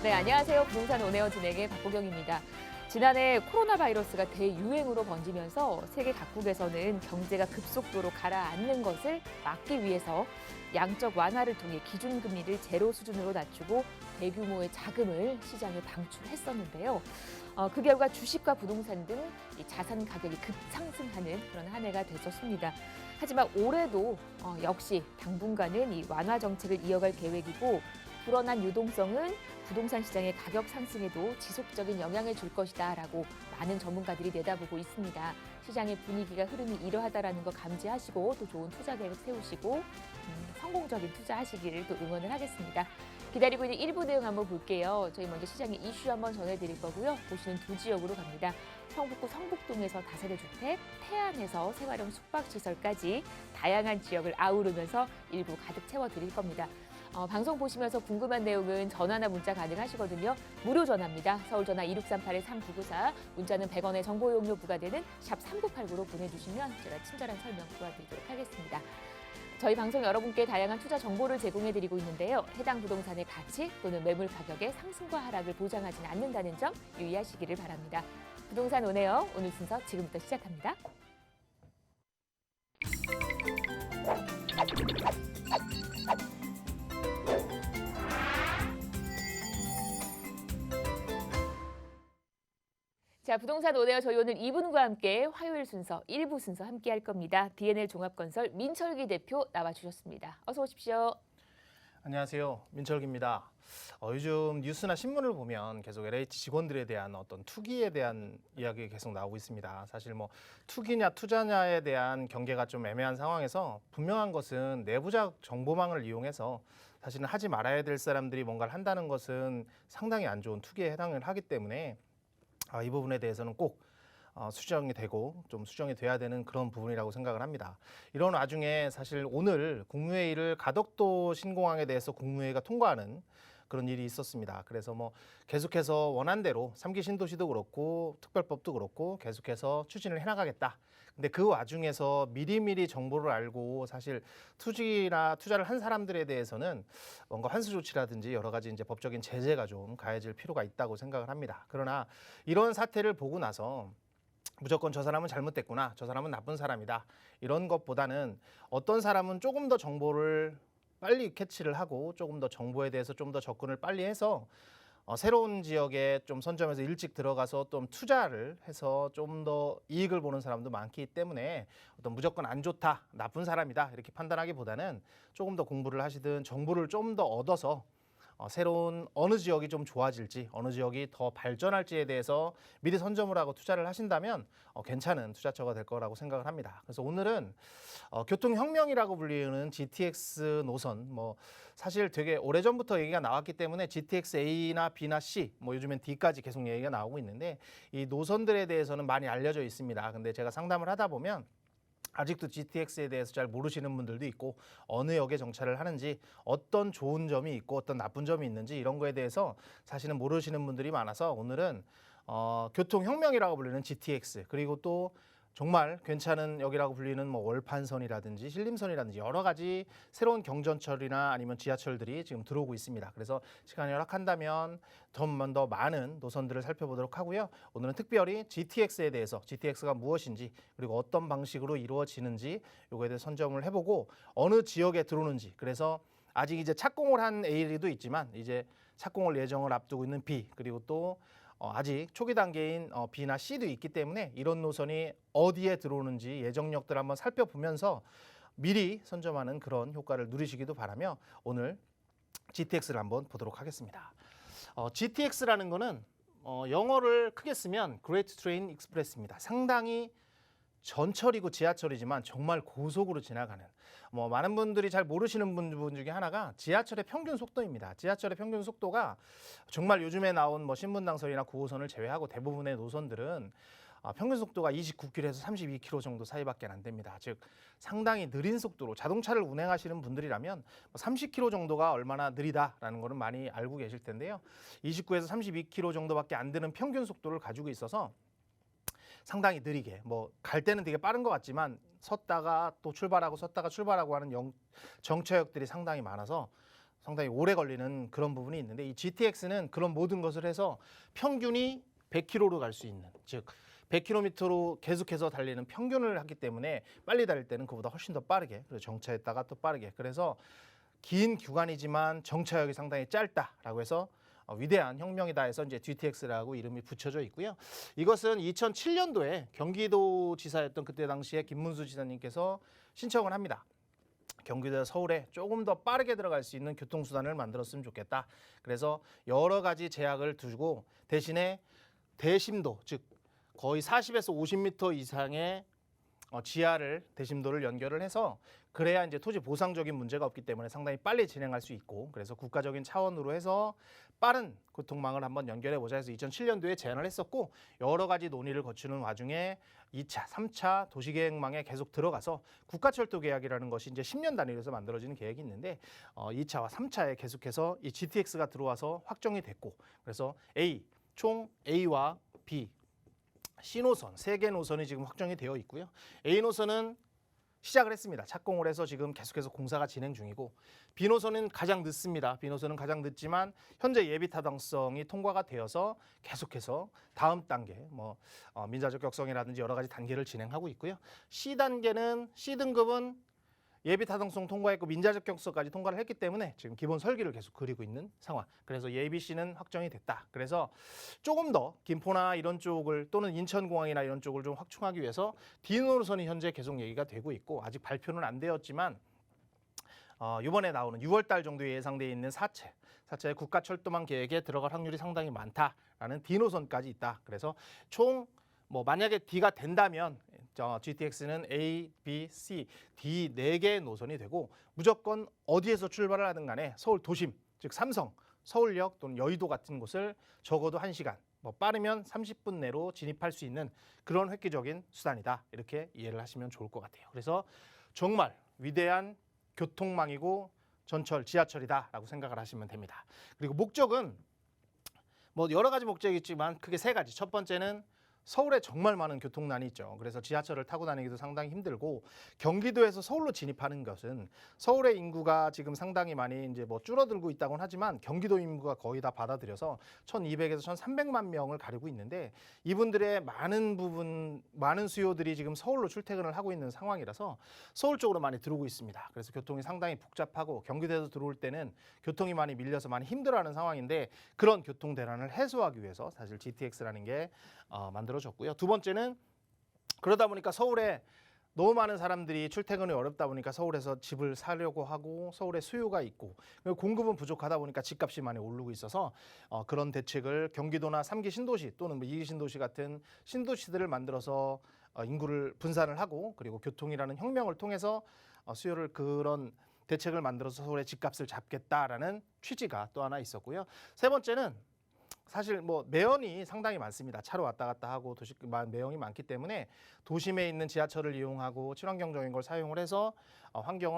네, 안녕하세요. 부동산 온에어 진행의 박보경입니다. 지난해 코로나 바이러스가 대유행으로 번지면서 세계 각국에서는 경제가 급속도로 가라앉는 것을 막기 위해서 양적 완화를 통해 기준금리를 제로 수준으로 낮추고 대규모의 자금을 시장에 방출했었는데요. 그 결과 주식과 부동산 등 이 자산 가격이 급상승하는 그런 한 해가 됐었습니다. 하지만 올해도 역시 당분간은 이 완화 정책을 이어갈 계획이고 불어난 유동성은 부동산 시장의 가격 상승에도 지속적인 영향을 줄 것이다라고 많은 전문가들이 내다보고 있습니다. 시장의 분위기가 흐름이 이러하다라는 거 감지하시고 또 좋은 투자 계획 세우시고 성공적인 투자하시기를 또 응원을 하겠습니다. 기다리고 있는 1부 내용 한번 볼게요. 저희 먼저 시장의 이슈 한번 전해드릴 거고요. 보시는 두 지역으로 갑니다. 성북구 성북동에서 다세대 주택, 태안에서 생활형 숙박시설까지 다양한 지역을 아우르면서 일부 가득 채워드릴 겁니다. 방송 보시면서 궁금한 내용은 전화나 문자 가능하시거든요. 무료 전화입니다. 서울 전화 2638-3994, 문자는 100원의 정보 이용료 부과되는 샵 3989로 보내주시면 제가 친절한 설명 도와드리도록 하겠습니다. 저희 방송 여러분께 다양한 투자 정보를 제공해드리고 있는데요. 해당 부동산의 가치 또는 매물 가격의 상승과 하락을 보장하지는 않는다는 점 유의하시기를 바랍니다. 부동산 온에어 오늘 순서 지금부터 시작합니다. 자, 부동산 온에어 저희 오늘 2분과 함께 화요일 순서, 1부 순서 함께 할 겁니다. DNL 종합건설 민철기 대표 나와주셨습니다. 어서 오십시오. 안녕하세요. 민철기입니다. 요즘 뉴스나 신문을 보면 계속 LH 직원들에 대한 어떤 투기에 대한 이야기가 계속 나오고 있습니다. 사실 뭐 투기냐 투자냐에 대한 경계가 좀 애매한 상황에서 분명한 것은 내부적 정보망을 이용해서 사실은 하지 말아야 될 사람들이 뭔가를 한다는 것은 상당히 안 좋은 투기에 해당을 하기 때문에 이 부분에 대해서는 꼭 수정이 되고 좀 수정이 돼야 되는 그런 부분이라고 생각을 합니다. 이런 와중에 사실 오늘 국무회의를 가덕도 신공항에 대해서 국무회의가 통과하는 그런 일이 있었습니다. 그래서 뭐 계속해서 원안대로 3기 신도시도 그렇고 특별법도 그렇고 계속해서 추진을 해나가겠다. 근데 그 와중에서 미리미리 정보를 알고 사실 투기나 투자를 한 사람들에 대해서는 뭔가 환수 조치라든지 여러 가지 이제 법적인 제재가 좀 가해질 필요가 있다고 생각을 합니다. 그러나 이런 사태를 보고 나서 무조건 저 사람은 잘못됐구나, 저 사람은 나쁜 사람이다, 이런 것보다는 어떤 사람은 조금 더 정보를 빨리 캐치를 하고 조금 더 정보에 대해서 좀 더 접근을 빨리 해서 새로운 지역에 좀 선점해서 일찍 들어가서 좀 투자를 해서 좀 더 이익을 보는 사람도 많기 때문에 어떤 무조건 안 좋다, 나쁜 사람이다 이렇게 판단하기보다는 조금 더 공부를 하시든 정보를 좀 더 얻어서 새로운 어느 지역이 좀 좋아질지, 어느 지역이 더 발전할지에 대해서 미리 선점을 하고 투자를 하신다면 괜찮은 투자처가 될 거라고 생각을 합니다. 그래서 오늘은 교통혁명이라고 불리는 GTX 노선, 뭐 사실 되게 오래전부터 얘기가 나왔기 때문에 GTX A나 B나 C, 뭐 요즘엔 D까지 계속 얘기가 나오고 있는데 이 노선들에 대해서는 많이 알려져 있습니다. 근데 제가 상담을 하다 보면 아직도 GTX에 대해서 잘 모르시는 분들도 있고 어느 역에 정차를 하는지 어떤 좋은 점이 있고 어떤 나쁜 점이 있는지 이런 거에 대해서 사실은 모르시는 분들이 많아서 오늘은 교통혁명이라고 불리는 GTX 그리고 또 정말 괜찮은 역이라고 불리는 뭐 월판선이라든지 신림선이라든지 여러 가지 새로운 경전철이나 아니면 지하철들이 지금 들어오고 있습니다. 그래서 시간이 허락한다면 더 많은 노선들을 살펴보도록 하고요. 오늘은 특별히 GTX에 대해서 GTX가 무엇인지 그리고 어떤 방식으로 이루어지는지 요거에 대해 선점을 해보고 어느 지역에 들어오는지 그래서 아직 이제 착공을 한 A도 있지만 이제 착공을 예정을 앞두고 있는 B 그리고 또 아직 초기 단계인 B나 C도 있기 때문에 이런 노선이 어디에 들어오는지 예정역들 한번 살펴보면서 미리 선점하는 그런 효과를 누리시기도 바라며 오늘 GTX를 한번 보도록 하겠습니다. GTX라는 거는 영어를 크게 쓰면 Great Train Express입니다. 상당히 전철이고 지하철이지만 정말 고속으로 지나가는 많은 분들이 잘 모르시는 분 중에 하나가 지하철의 평균 속도입니다. 지하철의 평균 속도가 정말 요즘에 나온 신분당선이나 9호선을 제외하고 대부분의 노선들은 평균 속도가 29km에서 32km 정도 사이밖에 안 됩니다. 즉 상당히 느린 속도로 자동차를 운행하시는 분들이라면 30km 정도가 얼마나 느리다라는 거는 많이 알고 계실 텐데요. 29에서 32km 정도밖에 안 되는 평균 속도를 가지고 있어서 상당히 느리게 갈 때는 되게 빠른 것 같지만 섰다가 또 출발하고 섰다가 출발하고 하는 정차역들이 상당히 많아서 상당히 오래 걸리는 그런 부분이 있는데 이 GTX는 그런 모든 것을 해서 평균이 100km로 갈 수 있는, 즉 100km로 계속해서 달리는 평균을 하기 때문에 빨리 달릴 때는 그보다 훨씬 더 빠르게, 그리고 정차했다가 또 빠르게, 그래서 긴 구간이지만 정차역이 상당히 짧다라고 해서 위대한 혁명이다 해서 이제 GTX라고 이름이 붙여져 있고요. 이것은 2007년도에 경기도지사였던 그때 당시에 김문수 지사님께서 신청을 합니다. 경기도에서 서울에 조금 더 빠르게 들어갈 수 있는 교통수단을 만들었으면 좋겠다. 그래서 여러 가지 제약을 두고 대신에 대심도, 즉 거의 40에서 50m 이상의 지하를 대심도를 연결을 해서 그래야 이제 토지 보상적인 문제가 없기 때문에 상당히 빨리 진행할 수 있고, 그래서 국가적인 차원으로 해서 빠른 교통망을 한번 연결해 보자 해서 2007년도에 제안을 했었고, 여러 가지 논의를 거치는 와중에 2차, 3차 도시계획망에 계속 들어가서 국가철도 계약이라는 것이 이제 10년 단위로 해서 만들어지는 계획이 있는데 2차와 3차에 계속해서 이 GTX가 들어와서 확정이 됐고, 그래서 총 A와 B C노선 3개 노선이 지금 확정이 되어 있고요. A노선은 시작을 했습니다. 착공을 해서 지금 계속해서 공사가 진행 중이고, B노선은 가장 늦습니다. B노선은 가장 늦지만 현재 예비 타당성이 통과가 되어서 계속해서 다음 단계 민자적 격성이라든지 여러 가지 단계를 진행하고 있고요. C단계는 C등급은 예비 타당성 통과했고 민자적 격서까지 통과를 했기 때문에 지금 기본 설계를 계속 그리고 있는 상황. 그래서 예비 C는 확정이 됐다. 그래서 조금 더 김포나 이런 쪽을 또는 인천공항이나 이런 쪽을 좀 확충하기 위해서 D 노선이 현재 계속 얘기가 되고 있고, 아직 발표는 안 되었지만 이번에 나오는 6월 달 정도에 예상되어 있는 4차의 국가철도망 계획에 들어갈 확률이 상당히 많다라는 D 노선까지 있다. 그래서 총 만약에 D가 된다면 GTX는 A, B, C, D 4개의 노선이 되고, 무조건 어디에서 출발을 하든 간에 서울 도심, 즉 삼성, 서울역 또는 여의도 같은 곳을 적어도 1시간, 빠르면 30분 내로 진입할 수 있는 그런 획기적인 수단이다. 이렇게 이해를 하시면 좋을 것 같아요. 그래서 정말 위대한 교통망이고 전철, 지하철이다라고 생각을 하시면 됩니다. 그리고 목적은 여러 가지 목적이 있지만 크게 3가지. 첫 번째는 서울에 정말 많은 교통난이 있죠. 그래서 지하철을 타고 다니기도 상당히 힘들고, 경기도에서 서울로 진입하는 것은 서울의 인구가 지금 상당히 많이 이제 줄어들고 있다고는 하지만 경기도 인구가 거의 다 받아들여서 1,200에서 1,300만 명을 가리고 있는데, 이분들의 많은 수요들이 지금 서울로 출퇴근을 하고 있는 상황이라서 서울 쪽으로 많이 들어오고 있습니다. 그래서 교통이 상당히 복잡하고 경기도에서 들어올 때는 교통이 많이 밀려서 많이 힘들어하는 상황인데, 그런 교통 대란을 해소하기 위해서 사실 GTX라는 게 만들어졌고요. 두 번째는 그러다 보니까 서울에 너무 많은 사람들이 출퇴근이 어렵다 보니까 서울에서 집을 사려고 하고, 서울에 수요가 있고 공급은 부족하다 보니까 집값이 많이 오르고 있어서 그런 대책을 경기도나 3기 신도시 또는 2기 신도시 같은 신도시들을 만들어서 인구를 분산을 하고, 그리고 교통이라는 혁명을 통해서 수요를 그런 대책을 만들어서 서울의 집값을 잡겠다라는 취지가 또 하나 있었고요. 세 번째는 사실 매연이 상당히 많습니다. 차로 왔다 갔다 하고 매연이 많기 때문에 도심에 있는 지하철을 이용하고 친환경적인 걸 사용을 해서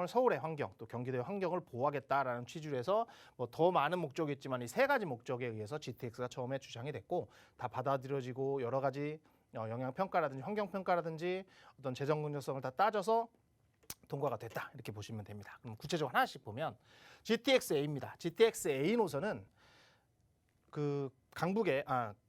서울의 환경, 또 경기도의 환경을 보호하겠다라는 취지로 해서 더 많은 목적이 있지만 이 3가지 목적에 의해서 GTX가 처음에 주장이 됐고, 다 받아들여지고 여러 가지 영향평가라든지 환경평가라든지 어떤 재정 긍정성을 다 따져서 통과가 됐다. 이렇게 보시면 됩니다. 그럼 구체적으로 하나씩 보면 GTX-A입니다. GTX-A 노선은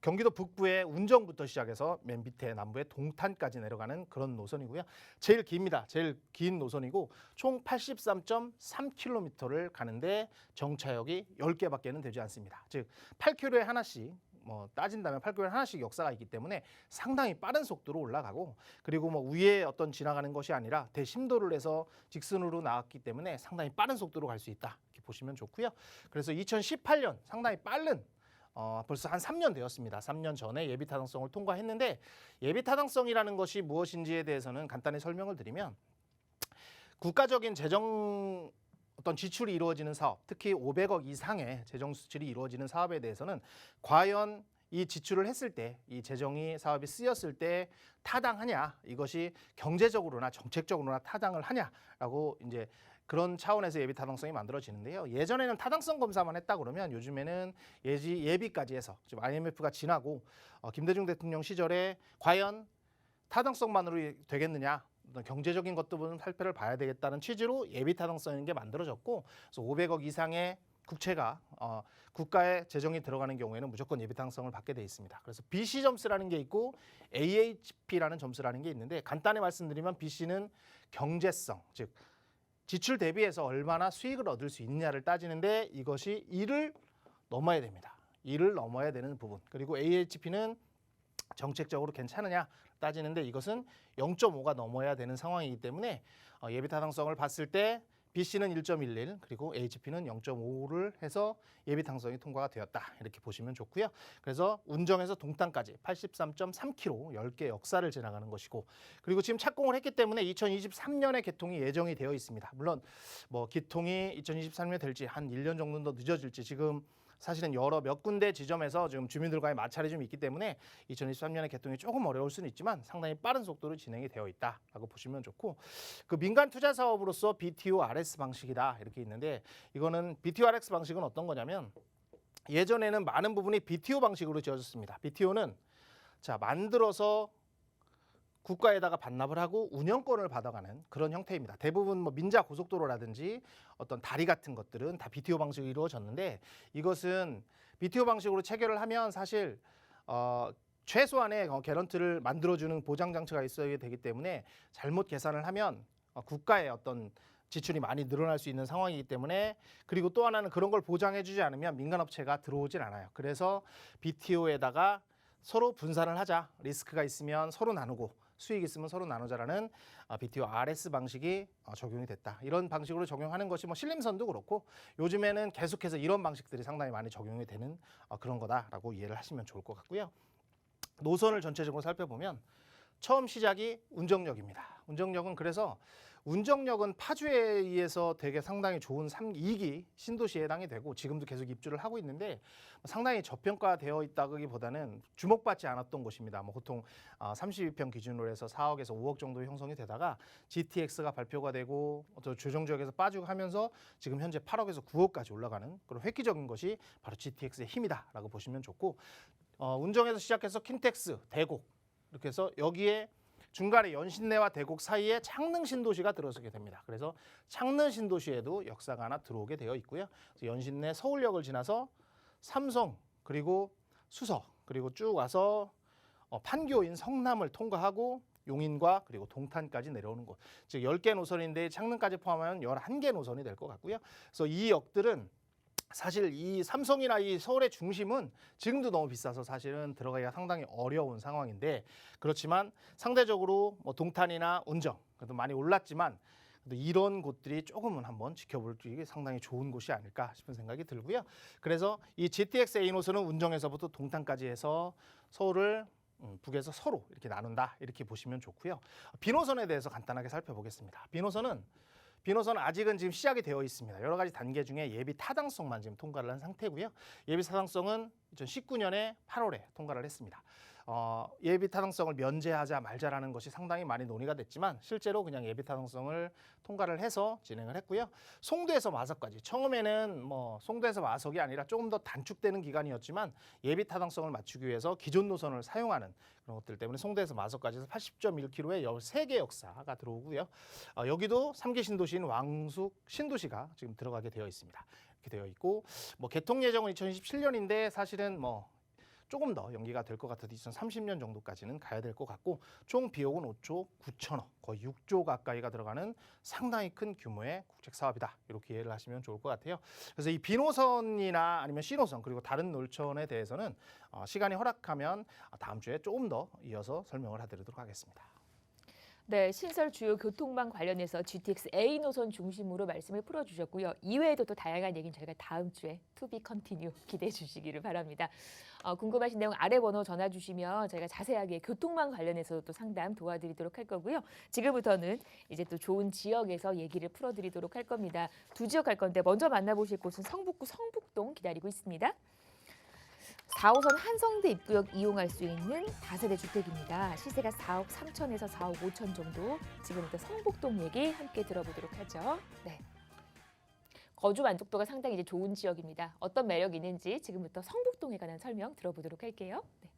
경기도 북부의 운정부터 시작해서 맨 밑에 남부의 동탄까지 내려가는 그런 노선이고요. 제일 깁니다. 제일 긴 노선이고 총 83.3km를 가는데 정차역이 10개밖에는 되지 않습니다. 즉 8km에 하나씩 따진다면 8km에 하나씩 역사가 있기 때문에 상당히 빠른 속도로 올라가고, 그리고 위에 어떤 지나가는 것이 아니라 대심도를 해서 직선으로 나왔기 때문에 상당히 빠른 속도로 갈 수 있다. 이렇게 보시면 좋고요. 그래서 2018년 상당히 빠른 벌써 한 3년 되었습니다. 3년 전에 예비 타당성을 통과했는데, 예비 타당성이라는 것이 무엇인지에 대해서는 간단히 설명을 드리면, 국가적인 재정 어떤 지출이 이루어지는 사업, 특히 500억 이상의 재정 수출이 이루어지는 사업에 대해서는 과연 이 지출을 했을 때, 이 재정이 사업이 쓰였을 때 타당하냐, 이것이 경제적으로나 정책적으로나 타당을 하냐라고 이제 그런 차원에서 예비 타당성이 만들어지는데요. 예전에는 타당성 검사만 했다 그러면 요즘에는 예비까지 해서 지금 IMF가 지나고 김대중 대통령 시절에 과연 타당성만으로 되겠느냐, 어떤 경제적인 것도 살펴를 봐야 되겠다는 취지로 예비 타당성인 게 만들어졌고, 그래서 500억 이상의 국채가 국가의 재정이 들어가는 경우에는 무조건 예비타당성을 받게 돼 있습니다. 그래서 BC 점수라는 게 있고 AHP라는 점수라는 게 있는데 간단히 말씀드리면 BC는 경제성, 즉 지출 대비해서 얼마나 수익을 얻을 수 있느냐를 따지는데 이것이 1을 넘어야 됩니다. 1을 넘어야 되는 부분. 그리고 AHP는 정책적으로 괜찮으냐 따지는데 이것은 0.5가 넘어야 되는 상황이기 때문에 예비타당성을 봤을 때 BC는 1.11 그리고 HP는 0.5를 해서 예비타당성이 통과가 되었다 이렇게 보시면 좋고요. 그래서 운정에서 동탄까지 83.3km 10개 역사를 지나가는 것이고 그리고 지금 착공을 했기 때문에 2023년에 개통이 예정이 되어 있습니다. 물론 뭐 기통이 2023년에 될지 한 1년 정도 더 늦어질지 지금 사실은 여러 몇 군데 지점에서 지금 주민들과의 마찰이 좀 있기 때문에 2023년에 개통이 조금 어려울 수는 있지만 상당히 빠른 속도로 진행이 되어 있다라고 보시면 좋고 그 민간 투자 사업으로서 BTO-RS 방식이다 이렇게 있는데 이거는 BTO-RS 방식은 어떤 거냐면 예전에는 많은 부분이 BTO 방식으로 지어졌습니다. BTO는 자 만들어서 국가에다가 반납을 하고 운영권을 받아가는 그런 형태입니다. 대부분 뭐 민자 고속도로라든지 어떤 다리 같은 것들은 다 BTO 방식으로 이루어졌는데 이것은 BTO 방식으로 체결을 하면 사실 최소한의 개런티를 만들어주는 보장 장치가 있어야 되기 때문에 잘못 계산을 하면 국가의 어떤 지출이 많이 늘어날 수 있는 상황이기 때문에 그리고 또 하나는 그런 걸 보장해주지 않으면 민간업체가 들어오질 않아요. 그래서 BTO에다가 서로 분산을 하자. 리스크가 있으면 서로 나누고 수익 있으면 서로 나누자라는 BTO-RS 방식이 적용이 됐다. 이런 방식으로 적용하는 것이 뭐 신림선도 그렇고 요즘에는 계속해서 이런 방식들이 상당히 많이 적용이 되는 그런 거다라고 이해를 하시면 좋을 것 같고요. 노선을 전체적으로 살펴보면 처음 시작이 운정역입니다. 운정역은 그래서 운정역은 파주에 의해서 되게 상당히 좋은 2기 신도시에 해당이 되고 지금도 계속 입주를 하고 있는데 상당히 저평가되어 있다기보다는 주목받지 않았던 곳입니다. 뭐 보통 32평 기준으로 해서 4억에서 5억 정도 형성이 되다가 GTX가 발표가 되고 또 조정지역에서 빠지고 하면서 지금 현재 8억에서 9억까지 올라가는 그런 획기적인 것이 바로 GTX의 힘이다라고 보시면 좋고 운정에서 시작해서 킨텍스, 대곡 이렇게 해서 여기에 중간에 연신내와 대곡 사이에 창릉 신도시가 들어서게 됩니다. 그래서 창릉 신도시에도 역사가 하나 들어오게 되어 있고요. 연신내 서울역을 지나서 삼성 그리고 수서 그리고 쭉 와서 판교인 성남을 통과하고 용인과 그리고 동탄까지 내려오는 곳. 즉 10개 노선인데 창릉까지 포함하면 11개 노선이 될 것 같고요. 그래서 이 역들은 사실 이 삼성이나 이 서울의 중심은 지금도 너무 비싸서 사실은 들어가기가 상당히 어려운 상황인데 그렇지만 상대적으로 뭐 동탄이나 운정 그래도 많이 올랐지만 이런 곳들이 조금은 한번 지켜볼 게 상당히 좋은 곳이 아닐까 싶은 생각이 들고요. 그래서 이 GTX A 노선은 운정에서부터 동탄까지 해서 서울을 북에서 서로 이렇게 나눈다 이렇게 보시면 좋고요. B 노선에 대해서 간단하게 살펴보겠습니다. B 노선은 아직은 지금 시작이 되어 있습니다. 여러 가지 단계 중에 예비 타당성만 지금 통과를 한 상태고요. 예비 타당성은 2019년에 8월에 통과를 했습니다. 예비 타당성을 면제하자 말자라는 것이 상당히 많이 논의가 됐지만 실제로 그냥 예비 타당성을 통과를 해서 진행을 했고요. 송도에서 마석까지 처음에는 뭐 송도에서 마석이 아니라 조금 더 단축되는 기간이었지만 예비 타당성을 맞추기 위해서 기존 노선을 사용하는 그런 것들 때문에 송도에서 마석까지 해서 80.1km의 13개 역사가 들어오고요. 여기도 3기 신도시인 왕숙 신도시가 지금 들어가게 되어 있습니다. 이렇게 되어 있고 뭐 개통 예정은 2027년인데 사실은 뭐 조금 더 연기가 될 것 같아도 2030년 정도까지는 가야 될 것 같고 총 비용은 5조 9천억 거의 6조 가까이가 들어가는 상당히 큰 규모의 국책 사업이다 이렇게 이해를 하시면 좋을 것 같아요. 그래서 이 B노선이나 아니면 C노선 그리고 다른 노선에 대해서는 시간이 허락하면 다음 주에 조금 더 이어서 설명을 해드리도록 하겠습니다. 네, 신설 주요 교통망 관련해서 GTX A 노선 중심으로 말씀을 풀어주셨고요. 이외에도 또 다양한 얘기는 저희가 다음 주에 To be continue 기대해 주시기를 바랍니다. 궁금하신 내용 아래 번호 전화 주시면 저희가 자세하게 교통망 관련해서도 또 상담 도와드리도록 할 거고요. 지금부터는 이제 또 좋은 지역에서 얘기를 풀어드리도록 할 겁니다. 두 지역 갈 건데 먼저 만나보실 곳은 성북구 성북동 기다리고 있습니다. 4호선 한성대 입구역 이용할 수 있는 다세대 주택입니다. 시세가 4억 3천에서 4억 5천 정도. 지금부터 성북동 얘기 함께 들어보도록 하죠. 네. 거주 만족도가 상당히 이제 좋은 지역입니다. 어떤 매력이 있는지 지금부터 성북동에 관한 설명 들어보도록 할게요. 네.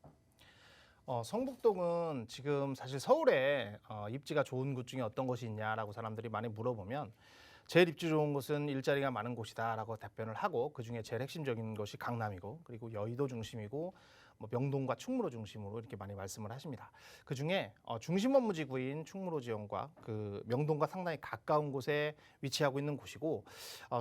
성북동은 지금 사실 서울에 입지가 좋은 곳 중에 어떤 곳이 있냐라고 사람들이 많이 물어보면 제일 입지 좋은 곳은 일자리가 많은 곳이다라고 답변을 하고 그중에 제일 핵심적인 것이 강남이고 그리고 여의도 중심이고 뭐 명동과 충무로 중심으로 이렇게 많이 말씀을 하십니다. 그중에 중심 업무 지구인 충무로 지역과 그 명동과 상당히 가까운 곳에 위치하고 있는 곳이고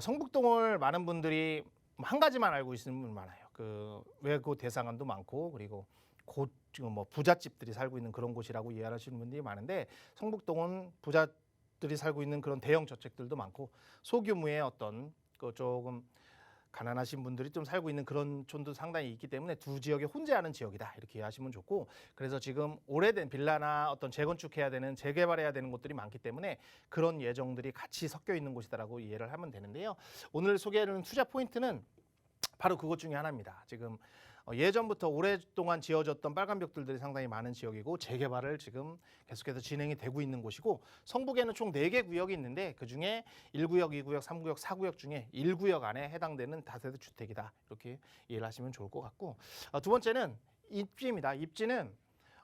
성북동을 많은 분들이 한 가지만 알고 있는 분 많아요. 그 외고 대상안도 많고 그리고 곧 지금 뭐 부잣집들이 살고 있는 그런 곳이라고 이해하시는 분들이 많은데 성북동은 부잣들이 살고 있는 그런 대형 저택들도 많고 소규모의 어떤 그 조금 가난하신 분들이 좀 살고 있는 그런 촌도 상당히 있기 때문에 두 지역에 혼재하는 지역이다 이렇게 이해하시면 좋고 그래서 지금 오래된 빌라나 어떤 재건축해야 되는 재개발해야 되는 곳들이 많기 때문에 그런 예정들이 같이 섞여 있는 곳이다라고 이해를 하면 되는데요. 오늘 소개하는 투자 포인트는 바로 그것 중에 하나입니다. 지금 예전부터 오랫동안 지어졌던 빨간 벽돌들이 상당히 많은 지역이고 재개발을 지금 계속해서 진행이 되고 있는 곳이고 성북에는 총 4개 구역이 있는데 그중에 1구역, 2구역, 3구역, 4구역 중에 1구역 안에 해당되는 다세대 주택이다. 이렇게 이해를 하시면 좋을 것 같고 두 번째는 입지입니다. 입지는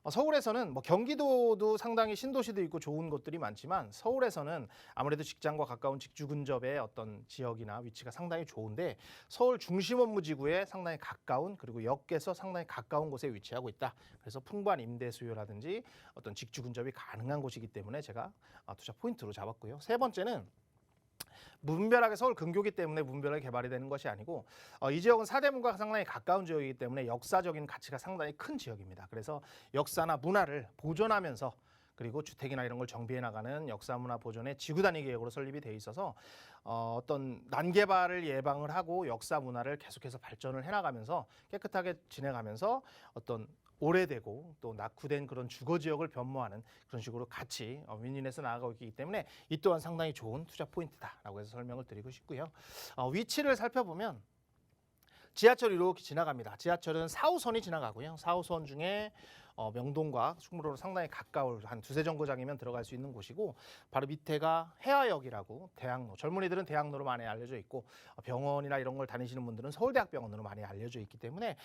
서울에서는 뭐 경기도도 상당히 신도시도 있고 좋은 곳들이 많지만 서울에서는 아무래도 직장과 가까운 직주 근접의 어떤 지역이나 위치가 상당히 좋은데 서울 중심 업무 지구에 상당히 가까운 그리고 역에서 상당히 가까운 곳에 위치하고 있다. 그래서 풍부한 임대 수요라든지 어떤 직주 근접이 가능한 곳이기 때문에 제가 투자 포인트로 잡았고요. 세 번째는 무분별하게 서울 근교기 때문에 무분별하게 개발이 되는 것이 아니고 이 지역은 사대문과 상당히 가까운 지역이기 때문에 역사적인 가치가 상당히 큰 지역입니다. 그래서 역사나 문화를 보존하면서 그리고 주택이나 이런 걸 정비해 나가는 역사 문화 보존의 지구 단위 계획으로 설립이 돼 있어서 어떤 난개발을 예방을 하고 역사 문화를 계속해서 발전을 해 나가면서 깨끗하게 지내가면서 어떤 오래되고 또 낙후된 그런 주거 지역을 변모하는 그런 식으로 같이 윈윈해서 나아가고 있기 때문에 이 또한 상당히 좋은 투자 포인트다라고 해서 설명을 드리고 싶고요. 위치를 살펴보면 지하철이 이렇게 지나갑니다. 지하철은 4호선이 지나가고요. 4호선 중에 명동과 충무로로 상당히 가까울 한 두세 정거장이면 들어갈 수 있는 곳이고 바로 밑에가 해화역이라고 대학로, 젊은이들은 대학로로 많이 알려져 있고 병원이나 이런 걸 다니시는 분들은 서울대학병원으로 많이 알려져 있기 때문에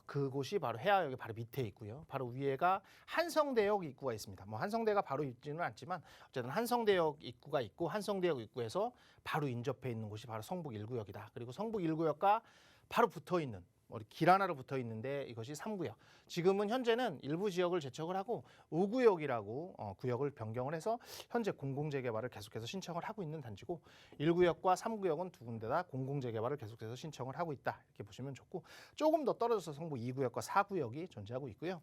그곳이 바로 해화역의 바로 밑에 있고요. 바로 위에가 한성대역 입구가 있습니다. 뭐 한성대가 바로 있지는 않지만 어쨌든 한성대역 입구가 있고 한성대역 입구에서 바로 인접해 있는 곳이 바로 성북 1구역이다. 그리고 성북 1구역과 바로 붙어 있는 길 하나로 붙어 있는데 이것이 3구역. 지금은 현재는 일부 지역을 재척을 하고 5구역이라고 구역을 변경을 해서 현재 공공재개발을 계속해서 신청을 하고 있는 단지고 1구역과 3구역은 두 군데 다 공공재개발을 계속해서 신청을 하고 있다. 이렇게 보시면 좋고 조금 더 떨어져서 성북 2구역과 4구역이 존재하고 있고요.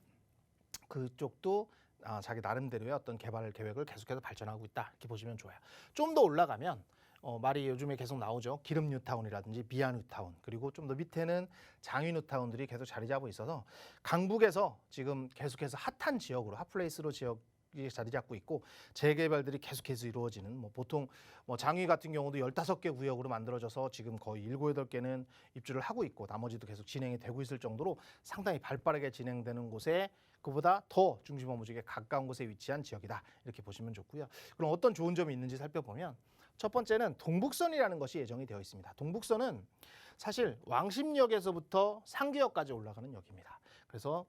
그쪽도 자기 나름대로의 어떤 개발 계획을 계속해서 발전하고 있다. 이렇게 보시면 좋아요. 좀 더 올라가면 말이 요즘에 계속 나오죠. 기름 뉴타운이라든지 비안 뉴타운 그리고 좀 더 밑에는 장위 뉴타운들이 계속 자리 잡고 있어서 강북에서 지금 계속해서 핫한 지역으로 핫플레이스로 지역이 자리 잡고 있고 재개발들이 계속해서 이루어지는 뭐 보통 뭐 장위 같은 경우도 15개 구역으로 만들어져서 지금 거의 7, 8개는 입주를 하고 있고 나머지도 계속 진행이 되고 있을 정도로 상당히 발빠르게 진행되는 곳에 그보다 더 중심 업무지구에 가까운 곳에 위치한 지역이다. 이렇게 보시면 좋고요. 그럼 어떤 좋은 점이 있는지 살펴보면 첫 번째는 동북선이라는 것이 예정이 되어 있습니다. 동북선은 사실 왕십역에서부터 상계역까지 올라가는 역입니다. 그래서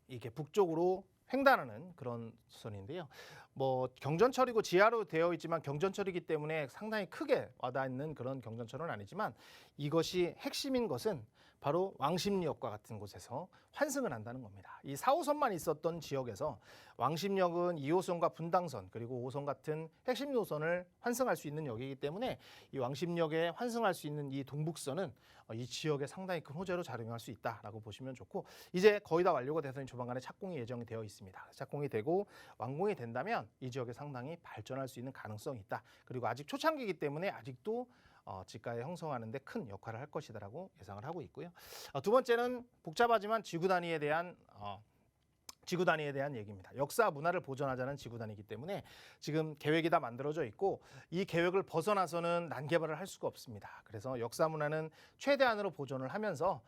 이게 북쪽으로 횡단하는 그런 선인데요. 뭐 경전철이고 지하로 되어 있지만 경전철이기 때문에 상당히 크게 와닿는 그런 경전철은 아니지만 이것이 핵심인 것은 바로 왕십리역과 같은 곳에서 환승을 한다는 겁니다. 이 4호선만 있었던 지역에서 왕십역은 2호선과 분당선 그리고 5호선 같은 핵심 노선을 환승할 수 있는 역이기 때문에 이 왕십역에 환승할 수 있는 이 동북선은 이 지역에 상당히 큰 호재로 작용할 수 있다라고 보시면 좋고 이제 거의 다 완료가 돼서 조만간에 착공이 예정이 되어 있습니다. 착공이 되고 완공이 된다면 이 지역에 상당히 발전할 수 있는 가능성이 있다. 그리고 아직 초창기이기 때문에 아직도 지가에 형성하는 데 큰 역할을 할 것이다라고 예상을 하고 있고요. 두 번째는 복잡하지만 지구 단위에 대한 얘기입니다. 역사 문화를 보존하자는 지구 단위이기 때문에 지금 계획이 다 만들어져 있고 이 계획을 벗어나서는 난개발을 할 수가 없습니다. 그래서 역사 문화는 최대한으로 보존을 하면서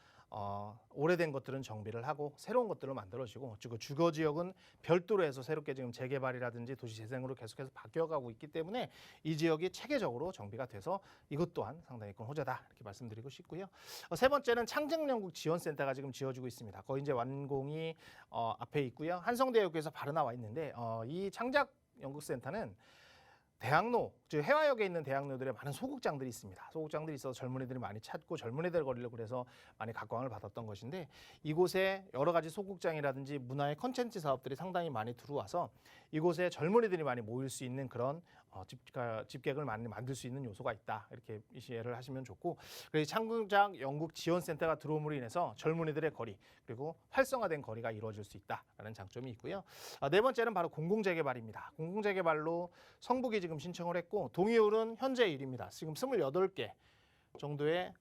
오래된 것들은 정비를 하고 새로운 것들을 만들어지고 주거 지역은 별도로 해서 새롭게 지금 재개발이라든지 도시 재생으로 계속해서 바뀌어가고 있기 때문에 이 지역이 체계적으로 정비가 돼서 이것 또한 상당히 큰 호재다 이렇게 말씀드리고 싶고요. 세 번째는 창작연구 지원센터가 지금 지어지고 있습니다. 거의 이제 완공이 앞에 있고요. 한성대역에서 바로 나와 있는데 이 창작연구센터는 대학로, 즉 해화역에 있는 대학로들에 많은 소극장들이 있습니다. 소극장들이 있어서 젊은이들이 많이 찾고 젊은이들 거리를 그래서 많이 각광을 받았던 것인데 이곳에 여러 가지 소극장이라든지 문화의 컨텐츠 사업들이 상당히 많이 들어와서 이곳에 젊은이들이 많이 모일 수 있는 그런 집객을 많이 만들 수 있는 요소가 있다. 이렇게 이해를 하시면 좋고 그래서 창작 연극 지원센터가 들어옴으로 인해서 젊은이들의 거리 그리고 활성화된 거리가 이루어질 수 있다라는 장점이 있고요. 네 번째는 바로 공공재개발입니다. 공공재개발로 성북이 지금 신청을 했고 동의율은 현재 1위입니다. 지금 28개 정도의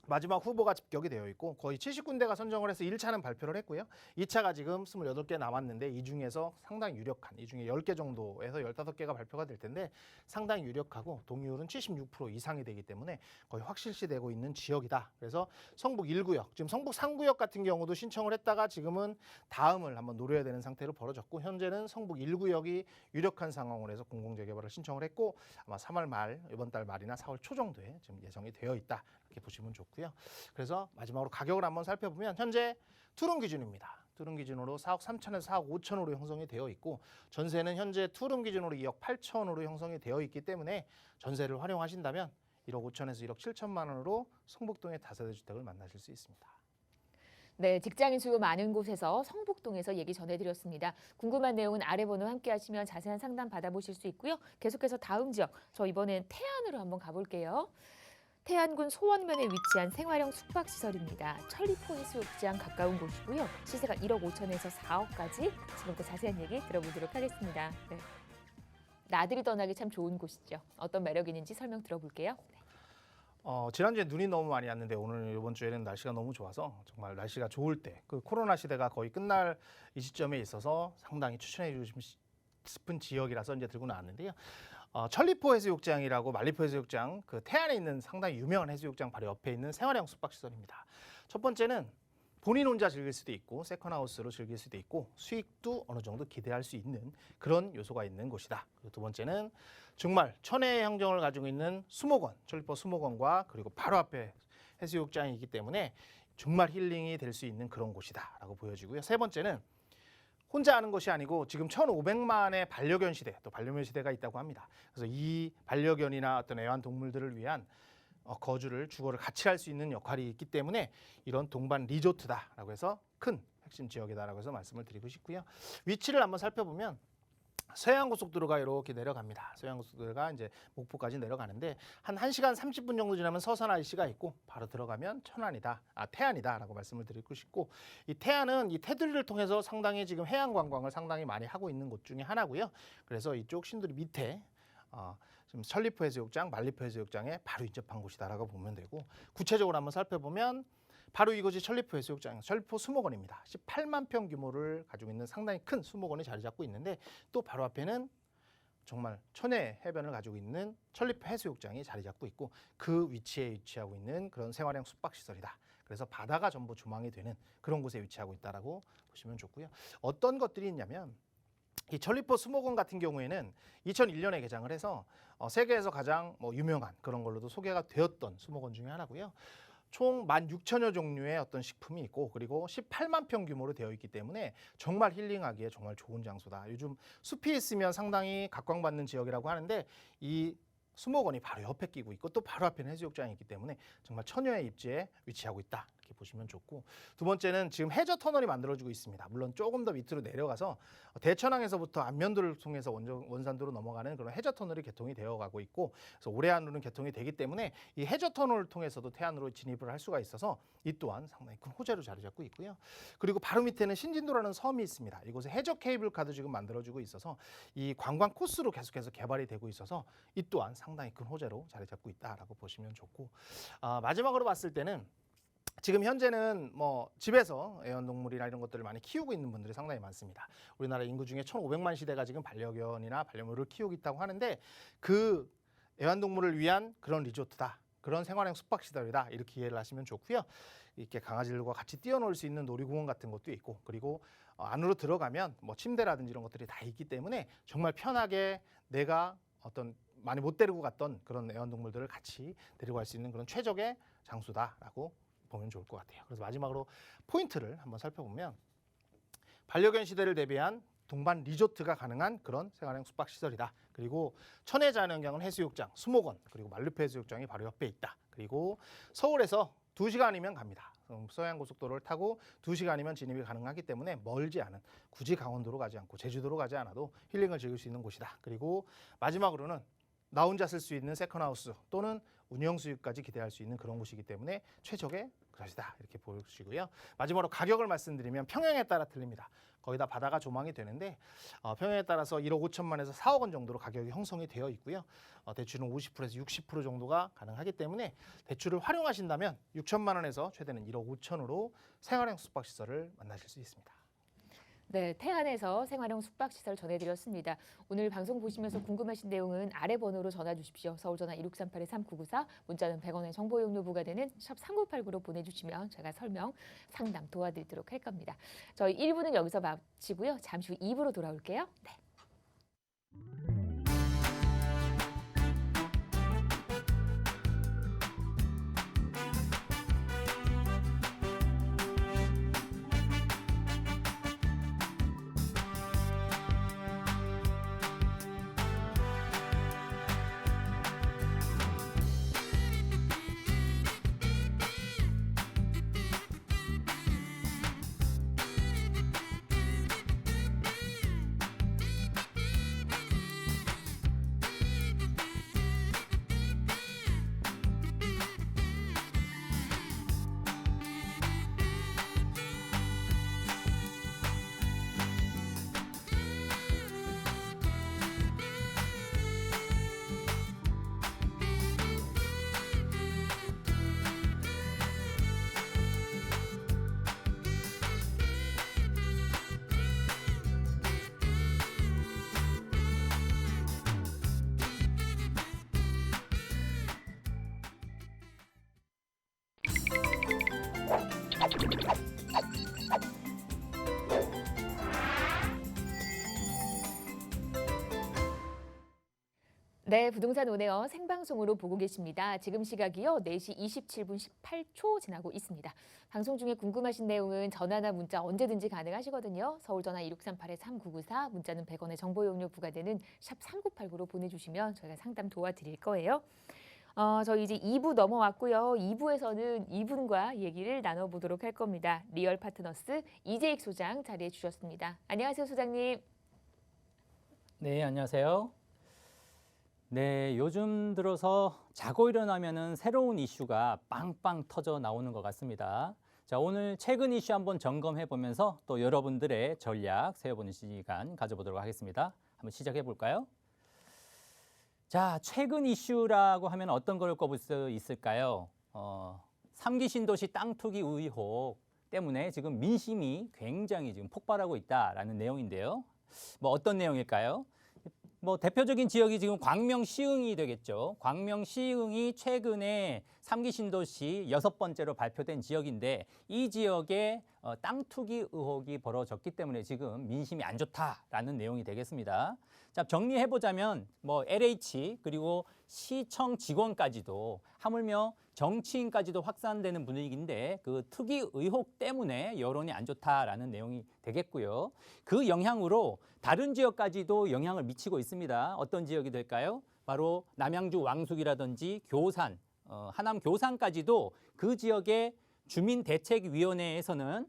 마지막 후보가 집격이 되어 있고 거의 70군데가 선정을 해서 1차는 발표를 했고요. 2차가 지금 28개 남았는데 이 중에서 상당히 유력한 이 중에 10개 정도에서 15개가 발표가 될 텐데 상당히 유력하고 동의율은 76% 이상이 되기 때문에 거의 확실시되고 있는 지역이다. 그래서 성북 1구역, 지금 성북 3구역 같은 경우도 신청을 했다가 지금은 다음을 한번 노려야 되는 상태로 벌어졌고 현재는 성북 1구역이 유력한 상황으로 해서 공공재개발을 신청을 했고 아마 3월 말, 이번 달 말이나 4월 초 정도에 지금 예정이 되어 있다. 이렇게 보시면 좋고요. 그래서 마지막으로 가격을 한번 살펴보면 현재 투룸 기준입니다. 투룸 기준으로 4억 3천에서 4억 5천으로 형성이 되어 있고 전세는 현재 투룸 기준으로 2억 8천으로 형성이 되어 있기 때문에 전세를 활용하신다면 1억 5천에서 1억 7천만 원으로 성북동의 다세대 주택을 만나실 수 있습니다. 네, 직장인 수요 많은 곳에서 성북동에서 얘기 전해드렸습니다. 궁금한 내용은 아래 번호 함께 하시면 자세한 상담 받아보실 수 있고요. 계속해서 다음 지역, 저 이번엔 태안으로 한번 가볼게요. 태안군 소원면에 위치한 생활형 숙박시설입니다. 천리포 해수욕장 가까운 곳이고요. 시세가 1억 5천에서 4억까지 지금부터 자세한 얘기 들어보도록 하겠습니다. 네. 나들이 떠나기 참 좋은 곳이죠. 어떤 매력이 있는지 설명 들어볼게요. 네. 지난주에 눈이 너무 많이 왔는데 오늘 이번 주에는 날씨가 너무 좋아서 정말 날씨가 좋을 때 그 코로나 시대가 거의 끝날 이 시점에 있어서 상당히 추천해 주고 싶은 지역이라서 이제 들고 나왔는데요. 천리포 해수욕장이라고 만리포 해수욕장 그 태안에 있는 상당히 유명한 해수욕장 바로 옆에 있는 생활형 숙박시설입니다. 첫 번째는 본인 혼자 즐길 수도 있고 세컨하우스로 즐길 수도 있고 수익도 어느 정도 기대할 수 있는 그런 요소가 있는 곳이다. 그리고 두 번째는 정말 천혜의 형정을 가지고 있는 수목원, 천리포 수목원과 그리고 바로 앞에 해수욕장이기 때문에 정말 힐링이 될 수 있는 그런 곳이다라고 보여지고요. 세 번째는 혼자 하는 것이 아니고 지금 1,500만의 반려견 시대, 또 반려묘 시대가 있다고 합니다. 그래서 이 반려견이나 어떤 애완동물들을 위한 주거를 같이 할 수 있는 역할이 있기 때문에 이런 동반 리조트다라고 해서 큰 핵심 지역이다라고 해서 말씀을 드리고 싶고요. 위치를 한번 살펴보면 서해안고속도로가 이렇게 내려갑니다. 서해안고속도로가 이제 목포까지 내려가는데 한 1시간 30분 정도 지나면 서산 IC가 있고 바로 들어가면 태안이다라고 말씀을 드리고 싶고 이 태안은 이 테두리를 통해서 상당히 지금 해양 관광을 상당히 많이 하고 있는 곳 중에 하나고요. 그래서 이쪽 신도리 밑에 지금 천리포 해수욕장, 만리포 해수욕장에 바로 인접한 곳이다라고 보면 되고 구체적으로 한번 살펴보면 바로 이곳이 천리포 해수욕장, 천리포 수목원입니다. 18만 평 규모를 가지고 있는 상당히 큰 수목원이 자리 잡고 있는데 또 바로 앞에는 정말 천혜 해변을 가지고 있는 천리포 해수욕장이 자리 잡고 있고 그 위치에 위치하고 있는 그런 생활형 숙박시설이다. 그래서 바다가 전부 조망이 되는 그런 곳에 위치하고 있다라고 보시면 좋고요. 어떤 것들이 있냐면 이 천리포 수목원 같은 경우에는 2001년에 개장을 해서 세계에서 가장 유명한 그런 걸로도 소개가 되었던 수목원 중에 하나고요. 총 16,000여 종류의 어떤 식품이 있고 그리고 18만 평 규모로 되어 있기 때문에 정말 힐링하기에 정말 좋은 장소다. 요즘 숲이 있으면 상당히 각광받는 지역이라고 하는데 이 수목원이 바로 옆에 끼고 있고 또 바로 앞에는 해수욕장이 있기 때문에 정말 처녀의 입지에 위치하고 있다. 이렇게 보시면 좋고 두 번째는 지금 해저 터널이 만들어지고 있습니다. 물론 조금 더 밑으로 내려가서 대천항에서부터 안면도를 통해서 원산도로 넘어가는 그런 해저 터널이 개통이 되어가고 있고 그래서 올해 안으로는 개통이 되기 때문에 이 해저 터널을 통해서도 태안으로 진입을 할 수가 있어서 이 또한 상당히 큰 호재로 자리 잡고 있고요. 그리고 바로 밑에는 신진도라는 섬이 있습니다. 이곳에 해저 케이블카도 지금 만들어지고 있어서 이 관광 코스로 계속해서 개발이 되고 있어서 이 또한 상당히 큰 호재로 자리 잡고 있다라고 보시면 좋고 마지막으로 봤을 때는 지금 현재는 집에서 애완동물이나 이런 것들을 많이 키우고 있는 분들이 상당히 많습니다. 우리나라 인구 중에 1,500만 시대가 지금 반려견이나 반려묘를 키우고 있다고 하는데 그 애완동물을 위한 그런 리조트다. 그런 생활형 숙박시설이다. 이렇게 이해를 하시면 좋고요. 이렇게 강아지들과 같이 뛰어놀 수 있는 놀이공원 같은 것도 있고 그리고 안으로 들어가면 침대라든지 이런 것들이 다 있기 때문에 정말 편하게 내가 어떤 많이 못 데리고 갔던 그런 애완동물들을 같이 데리고 갈 수 있는 그런 최적의 장소다라고 보면 좋을 것 같아요. 그래서 마지막으로 포인트를 한번 살펴보면 반려견 시대를 대비한 동반 리조트가 가능한 그런 생활형 숙박시설이다. 그리고 천혜 자연환경 해수욕장, 수목원, 그리고 만류페 해수욕장이 바로 옆에 있다. 그리고 서울에서 2시간이면 갑니다. 서해안고속도로를 타고 2시간이면 진입이 가능하기 때문에 멀지 않은, 굳이 강원도로 가지 않고 제주도로 가지 않아도 힐링을 즐길 수 있는 곳이다. 그리고 마지막으로는 나 혼자 쓸 수 있는 세컨하우스 또는 운영 수익까지 기대할 수 있는 그런 곳이기 때문에 최적의 것이다. 이렇게 보시고요. 마지막으로 가격을 말씀드리면 평형에 따라 틀립니다. 거의 다 바다가 조망이 되는데 평형에 따라서 1억 5천만에서 4억 원 정도로 가격이 형성이 되어 있고요. 대출은 50%에서 60% 정도가 가능하기 때문에 대출을 활용하신다면 6천만 원에서 최대는 1억 5천으로 생활형 숙박시설을 만나실 수 있습니다. 네, 태안에서 생활형 숙박시설 전해드렸습니다. 오늘 방송 보시면서 궁금하신 내용은 아래 번호로 전화 주십시오. 서울전화 1638-3994, 문자는 100원의 정보 이용료 부과되는 샵 3989로 보내주시면 제가 설명, 상담 도와드리도록 할 겁니다. 저희 1부는 여기서 마치고요. 잠시 후 2부로 돌아올게요. 네. 네, 부동산 오네어 생방송으로 보고 계십니다. 지금 시각이요, 4시 27분 18초 지나고 있습니다. 방송 중에 궁금하신 내용은 전화나 문자 언제든지 가능하시거든요. 서울전화 1638-3994, 문자는 100원의 정보 이용료 부과되는 샵 3989로 보내주시면 저희가 상담 도와드릴 거예요. 저희 이제 2부 넘어왔고요. 2부에서는 이분과 얘기를 나눠보도록 할 겁니다. 리얼 파트너스 이재익 소장 자리해 주셨습니다. 안녕하세요, 소장님. 네, 안녕하세요. 네, 요즘 들어서 자고 일어나면은 새로운 이슈가 빵빵 터져 나오는 것 같습니다. 자, 오늘 최근 이슈 한번 점검해 보면서 또 여러분들의 전략 세워보는 시간 가져보도록 하겠습니다. 한번 시작해 볼까요? 자, 최근 이슈라고 하면 어떤 걸 꼽을 수 있을까요? 3기 신도시 땅 투기 의혹 때문에 지금 민심이 굉장히 지금 폭발하고 있다라는 내용인데요. 뭐 어떤 내용일까요? 뭐 대표적인 지역이 지금 광명 시흥이 되겠죠. 광명 시흥이 최근에 3기 신도시 6번째로 발표된 지역인데 이 지역에 땅 투기 의혹이 벌어졌기 때문에 지금 민심이 안 좋다라는 내용이 되겠습니다. 자, 정리해 보자면 뭐 LH 그리고 시청 직원까지도 하물며 정치인까지도 확산되는 분위기인데 그 투기 의혹 때문에 여론이 안 좋다라는 내용이 되겠고요. 그 영향으로 다른 지역까지도 영향을 미치고 있습니다. 어떤 지역이 될까요? 바로 남양주 왕숙이라든지 교산, 하남 교산까지도 그 지역의 주민대책위원회에서는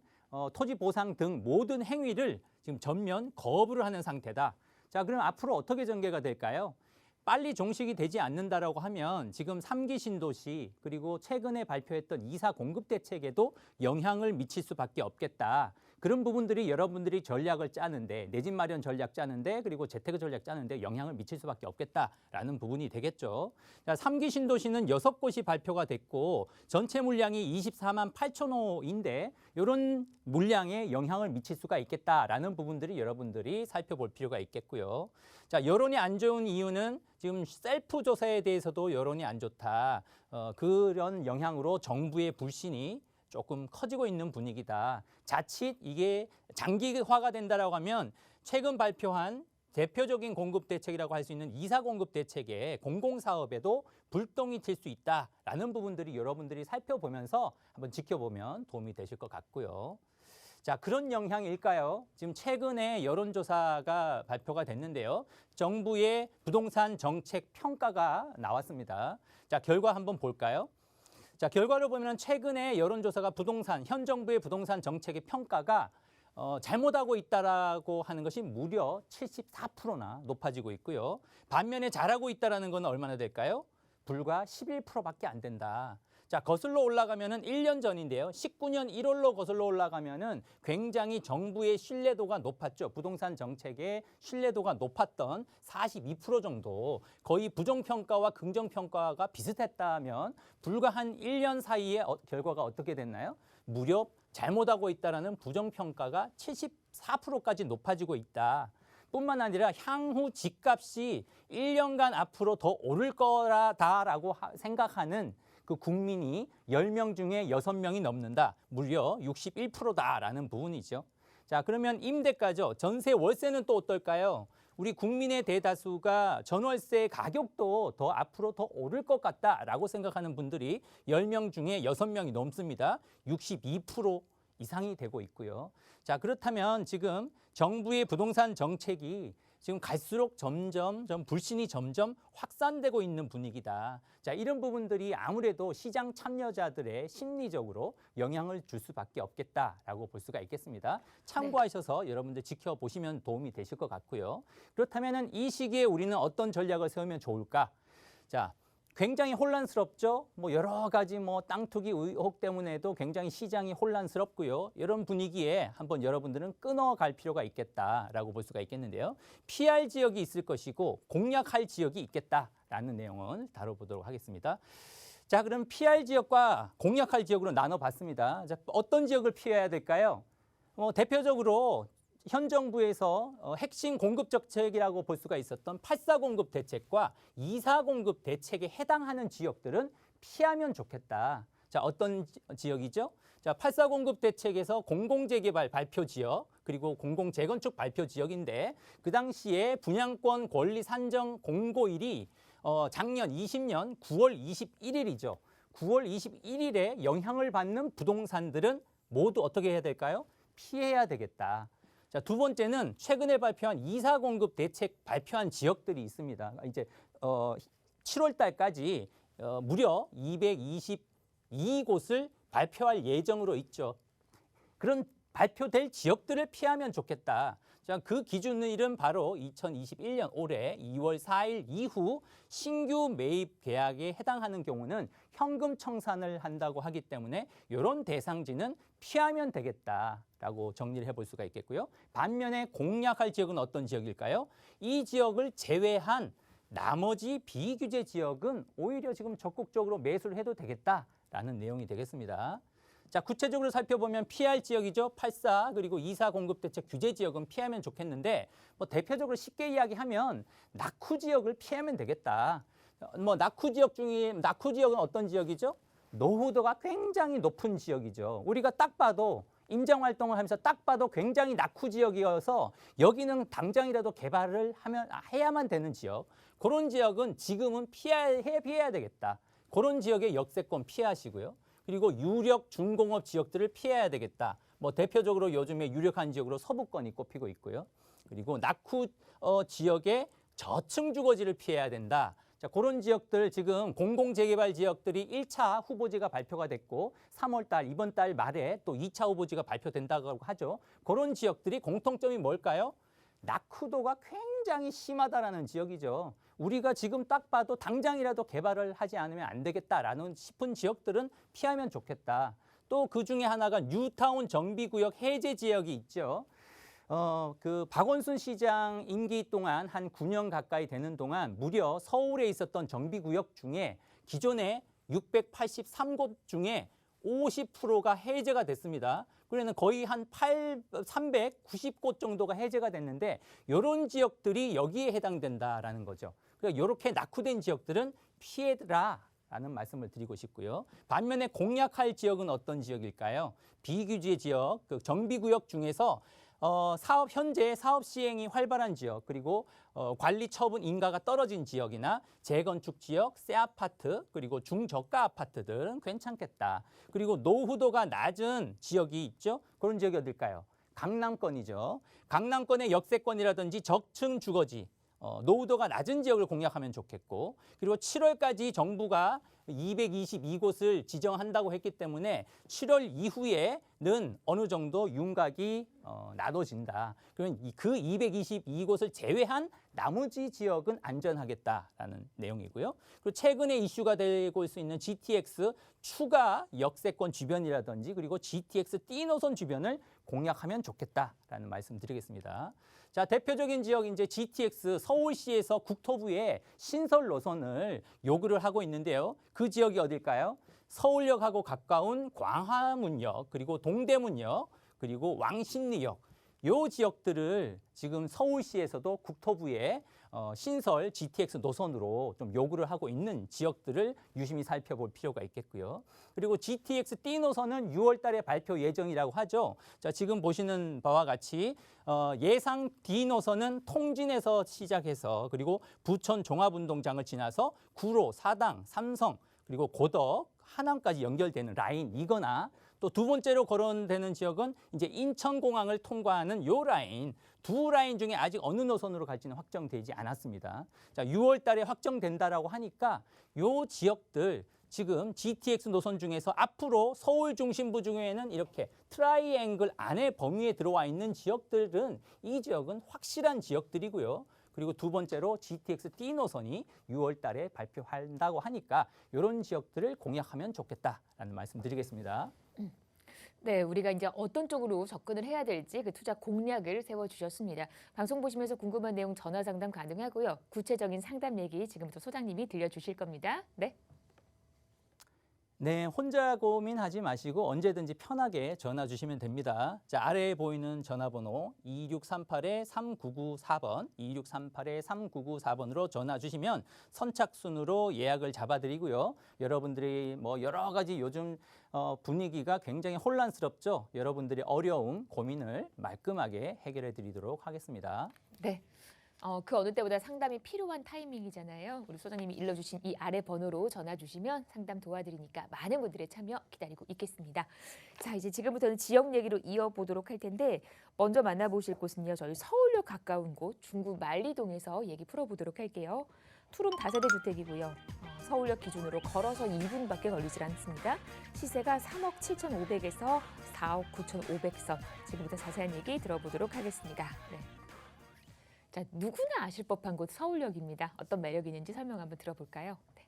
토지 보상 등 모든 행위를 지금 전면 거부를 하는 상태다. 자, 그럼 앞으로 어떻게 전개가 될까요? 빨리 종식이 되지 않는다라고 하면 지금 3기 신도시 그리고 최근에 발표했던 이사 공급 대책에도 영향을 미칠 수밖에 없겠다. 그런 부분들이 여러분들이 전략을 짜는데 내 집 마련 전략 짜는데 그리고 재테크 전략 짜는데 영향을 미칠 수밖에 없겠다라는 부분이 되겠죠. 자, 3기 신도시는 6곳이 발표가 됐고 전체 물량이 24만 8천 호인데 이런 물량에 영향을 미칠 수가 있겠다라는 부분들이 여러분들이 살펴볼 필요가 있겠고요. 자, 여론이 안 좋은 이유는 지금 셀프 조사에 대해서도 여론이 안 좋다. 그런 영향으로 정부의 불신이 조금 커지고 있는 분위기다. 자칫 이게 장기화가 된다라고 하면 최근 발표한 대표적인 공급 대책이라고 할 수 있는 이사 공급 대책의 공공사업에도 불똥이 튈 수 있다라는 부분들이 여러분들이 살펴보면서 한번 지켜보면 도움이 되실 것 같고요. 자, 그런 영향일까요? 지금 최근에 여론조사가 발표가 됐는데요. 정부의 부동산 정책 평가가 나왔습니다. 자, 결과 한번 볼까요? 자, 결과를 보면 최근에 여론조사가 현 정부의 부동산 정책의 평가가 잘못하고 있다라고 하는 것이 무려 74%나 높아지고 있고요. 반면에 잘하고 있다라는 건 얼마나 될까요? 불과 11%밖에 안 된다. 자, 거슬러 올라가면은 1년 전인데요. 19년 1월로 거슬러 올라가면은 굉장히 정부의 신뢰도가 높았죠. 부동산 정책의 신뢰도가 높았던 42% 정도, 거의 부정평가와 긍정평가가 비슷했다면 불과 한 1년 사이에 결과가 어떻게 됐나요? 무려 잘못하고 있다라는 부정평가가 74%까지 높아지고 있다. 뿐만 아니라 향후 집값이 1년간 앞으로 더 오를 거라다라고 생각하는 그 국민이 10명 중에 6명이 넘는다. 무려 61%다라는 부분이죠. 자, 그러면 임대가죠. 전세 월세는 또 어떨까요? 우리 국민의 대다수가 전월세 가격도 더 앞으로 더 오를 것 같다라고 생각하는 분들이 10명 중에 6명이 넘습니다. 62% 이상이 되고 있고요. 자, 그렇다면 지금 정부의 부동산 정책이 지금 갈수록 점점 불신이 점점 확산되고 있는 분위기다. 자, 이런 부분들이 아무래도 시장 참여자들의 심리적으로 영향을 줄 수밖에 없겠다라고 볼 수가 있겠습니다. 참고하셔서 여러분들 지켜보시면 도움이 되실 것 같고요. 그렇다면 이 시기에 우리는 어떤 전략을 세우면 좋을까? 자, 굉장히 혼란스럽죠. 여러 가지 땅 투기 의혹 때문에도 굉장히 시장이 혼란스럽고요. 이런 분위기에 한번 여러분들은 끊어갈 필요가 있겠다라고 볼 수가 있겠는데요. 피할 지역이 있을 것이고 공략할 지역이 있겠다라는 내용을 다뤄보도록 하겠습니다. 자, 그럼 피할 지역과 공략할 지역으로 나눠봤습니다. 자, 어떤 지역을 피해야 될까요? 대표적으로 현 정부에서 핵심 공급 정책이라고 볼 수가 있었던 8.4 공급 대책과 2.4 공급 대책에 해당하는 지역들은 피하면 좋겠다. 자, 어떤 지역이죠? 자, 8.4 공급 대책에서 공공재개발 발표 지역, 그리고 공공재건축 발표 지역인데 그 당시에 분양권 권리 산정 공고일이 작년 20년 9월 21일이죠. 9월 21일에 영향을 받는 부동산들은 모두 어떻게 해야 될까요? 피해야 되겠다. 자, 두 번째는 최근에 발표한 2.4 공급 대책 발표한 지역들이 있습니다. 이제 7월 달까지 무려 222곳을 발표할 예정으로 있죠. 그런 발표될 지역들을 피하면 좋겠다. 자, 그 기준일은 바로 2021년 올해 2월 4일 이후 신규 매입 계약에 해당하는 경우는 현금 청산을 한다고 하기 때문에 이런 대상지는 피하면 되겠다라고 정리를 해볼 수가 있겠고요. 반면에 공략할 지역은 어떤 지역일까요? 이 지역을 제외한 나머지 비규제 지역은 오히려 지금 적극적으로 매수를 해도 되겠다라는 내용이 되겠습니다. 자, 구체적으로 살펴보면 피할 지역이죠. 8.4 그리고 2.4 공급대책 규제 지역은 피하면 좋겠는데 대표적으로 쉽게 이야기하면 낙후 지역을 피하면 되겠다. 낙후 지역은 어떤 지역이죠? 노후도가 굉장히 높은 지역이죠. 우리가 딱 봐도 임장활동을 하면서 딱 봐도 굉장히 낙후 지역이어서 여기는 당장이라도 개발을 해야만 되는 지역. 그런 지역은 지금은 피해야 되겠다. 그런 지역의 역세권 피하시고요. 그리고 유력 중공업 지역들을 피해야 되겠다. 대표적으로 요즘에 유력한 지역으로 서부권이 꼽히고 있고요. 그리고 낙후 지역의 저층 주거지를 피해야 된다. 자, 그런 지역들 지금 공공재개발 지역들이 1차 후보지가 발표가 됐고 3월 달, 이번 달 말에 또 2차 후보지가 발표된다고 하죠. 그런 지역들이 공통점이 뭘까요? 낙후도가 굉장히 심하다라는 지역이죠. 우리가 지금 딱 봐도 당장이라도 개발을 하지 않으면 안 되겠다라는 싶은 지역들은 피하면 좋겠다. 또 그 중에 하나가 뉴타운 정비구역 해제 지역이 있죠. 그 박원순 시장 임기 동안 한 9년 가까이 되는 동안 무려 서울에 있었던 정비구역 중에 기존에 683곳 중에 50%가 해제가 됐습니다. 그러면 거의 한 390곳 정도가 해제가 됐는데 이런 지역들이 여기에 해당된다라는 거죠. 그러니까 이렇게 낙후된 지역들은 피해라라는 말씀을 드리고 싶고요. 반면에 공략할 지역은 어떤 지역일까요? 비규제 지역, 그 정비구역 중에서 현재 사업 시행이 활발한 지역, 그리고 관리 처분 인가가 떨어진 지역이나 재건축 지역, 새 아파트, 그리고 중저가 아파트들은 괜찮겠다. 그리고 노후도가 낮은 지역이 있죠. 그런 지역이 어딜까요? 강남권이죠. 강남권의 역세권이라든지 적층 주거지, 노후도가 낮은 지역을 공략하면 좋겠고, 그리고 7월까지 정부가 222곳을 지정한다고 했기 때문에 7월 이후에는 어느 정도 윤곽이 나눠진다. 그러면 그 222곳을 제외한 나머지 지역은 안전하겠다라는 내용이고요. 그리고 최근에 이슈가 되고 있는 GTX 추가 역세권 주변이라든지 그리고 GTX D 노선 주변을 공략하면 좋겠다라는 말씀 드리겠습니다. 자, 대표적인 지역 이제 GTX 서울시에서 국토부에 신설 노선을 요구를 하고 있는데요. 그 지역이 어딜까요? 서울역하고 가까운 광화문역, 그리고 동대문역, 그리고 왕십리역. 요 지역들을 지금 서울시에서도 국토부에 신설 GTX 노선으로 좀 요구를 하고 있는 지역들을 유심히 살펴볼 필요가 있겠고요. 그리고 GTX D 노선은 6월 달에 발표 예정이라고 하죠. 자, 지금 보시는 바와 같이 예상 D 노선은 통진에서 시작해서 그리고 부천 종합운동장을 지나서 구로, 사당, 삼성, 그리고 고덕, 하남까지 연결되는 라인이거나 또 두 번째로 거론되는 지역은 이제 인천공항을 통과하는 요 라인, 두 라인 중에 아직 어느 노선으로 갈지는 확정되지 않았습니다. 자, 6월 달에 확정된다라고 하니까 요 지역들 지금 GTX 노선 중에서 앞으로 서울 중심부 중에는 이렇게 트라이앵글 안에 범위에 들어와 있는 지역들은 이 지역은 확실한 지역들이고요. 그리고 두 번째로 GTX D 노선이 6월 달에 발표한다고 하니까 이런 지역들을 공략하면 좋겠다라는 말씀 드리겠습니다. 네, 우리가 이제 어떤 쪽으로 접근을 해야 될지 그 투자 공략을 세워주셨습니다. 방송 보시면서 궁금한 내용 전화 상담 가능하고요. 구체적인 상담 얘기 지금부터 소장님이 들려주실 겁니다. 네. 네, 혼자 고민하지 마시고 언제든지 편하게 전화 주시면 됩니다. 자, 아래에 보이는 전화번호 2638-3994번, 2638-3994번으로 전화 주시면 선착순으로 예약을 잡아드리고요. 여러분들이 뭐 여러 가지 요즘 분위기가 굉장히 혼란스럽죠. 여러분들의 어려움, 고민을 말끔하게 해결해 드리도록 하겠습니다. 네. 그 어느 때보다 상담이 필요한 타이밍이잖아요. 우리 소장님이 일러주신 이 아래 번호로 전화 주시면 상담 도와드리니까 많은 분들의 참여 기다리고 있겠습니다. 자, 이제 지금부터는 지역 얘기로 이어보도록 할 텐데 먼저 만나보실 곳은요. 저희 서울역 가까운 곳 중구 만리동에서 얘기 풀어보도록 할게요. 투룸 다세대 주택이고요. 서울역 기준으로 걸어서 2분밖에 걸리질 않습니다. 시세가 3억 7,500에서 4억 9,500선. 지금부터 자세한 얘기 들어보도록 하겠습니다. 네. 자, 누구나 아실 법한 곳 서울역입니다. 어떤 매력이 있는지 설명 한번 들어볼까요? 네.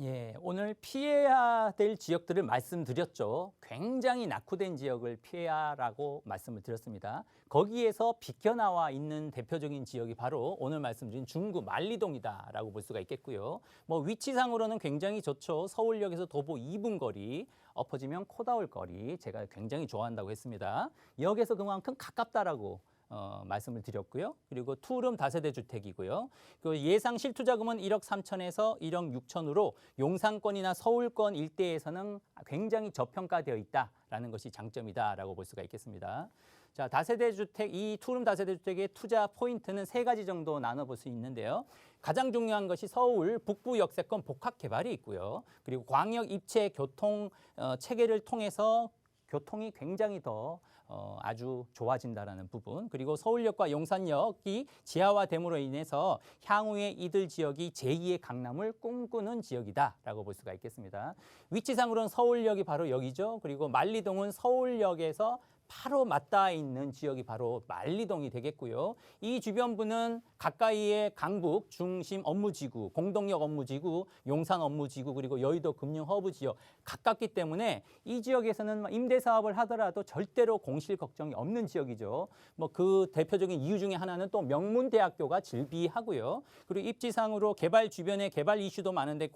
예, 오늘 피해야 될 지역들을 말씀드렸죠. 굉장히 낙후된 지역을 피해야라고 말씀을 드렸습니다. 거기에서 비껴나와 있는 대표적인 지역이 바로 오늘 말씀드린 중구 만리동이다라고 볼 수가 있겠고요. 뭐 위치상으로는 굉장히 좋죠. 서울역에서 도보 2분 거리, 엎어지면 코다올 거리, 제가 굉장히 좋아한다고 했습니다. 역에서 그만큼 가깝다라고 말씀을 드렸고요. 그리고 투룸 다세대 주택이고요. 그 예상 실투자금은 1억 3천에서 1억 6천으로 용산권이나 서울권 일대에서는 굉장히 저평가되어 있다라는 것이 장점이다라고 볼 수가 있겠습니다. 자, 다세대 주택, 이 투룸 다세대 주택의 투자 포인트는 세 가지 정도 나눠볼 수 있는데요. 가장 중요한 것이 서울 북부 역세권 복합 개발이 있고요. 그리고 광역 입체 교통 체계를 통해서 교통이 굉장히 더 아주 좋아진다라는 부분, 그리고 서울역과 용산역이 지하화됨으로 인해서 향후에 이들 지역이 제2의 강남을 꿈꾸는 지역이다라고 볼 수가 있겠습니다. 위치상으로는 서울역이 바로 여기죠. 그리고 만리동은 서울역에서 바로 맞닿아 있는 지역이 바로 만리동이 되겠고요. 이 주변부는 가까이에 강북 중심 업무지구, 공동역 업무지구, 용산 업무지구, 그리고 여의도 금융허브 지역 가깝기 때문에 이 지역에서는 임대사업을 하더라도 절대로 공실 걱정이 없는 지역이죠. 뭐 그 대표적인 이유 중에 하나는 또 명문대학교가 즐비하고요. 그리고 입지상으로 개발 주변에 개발 이슈도 많은데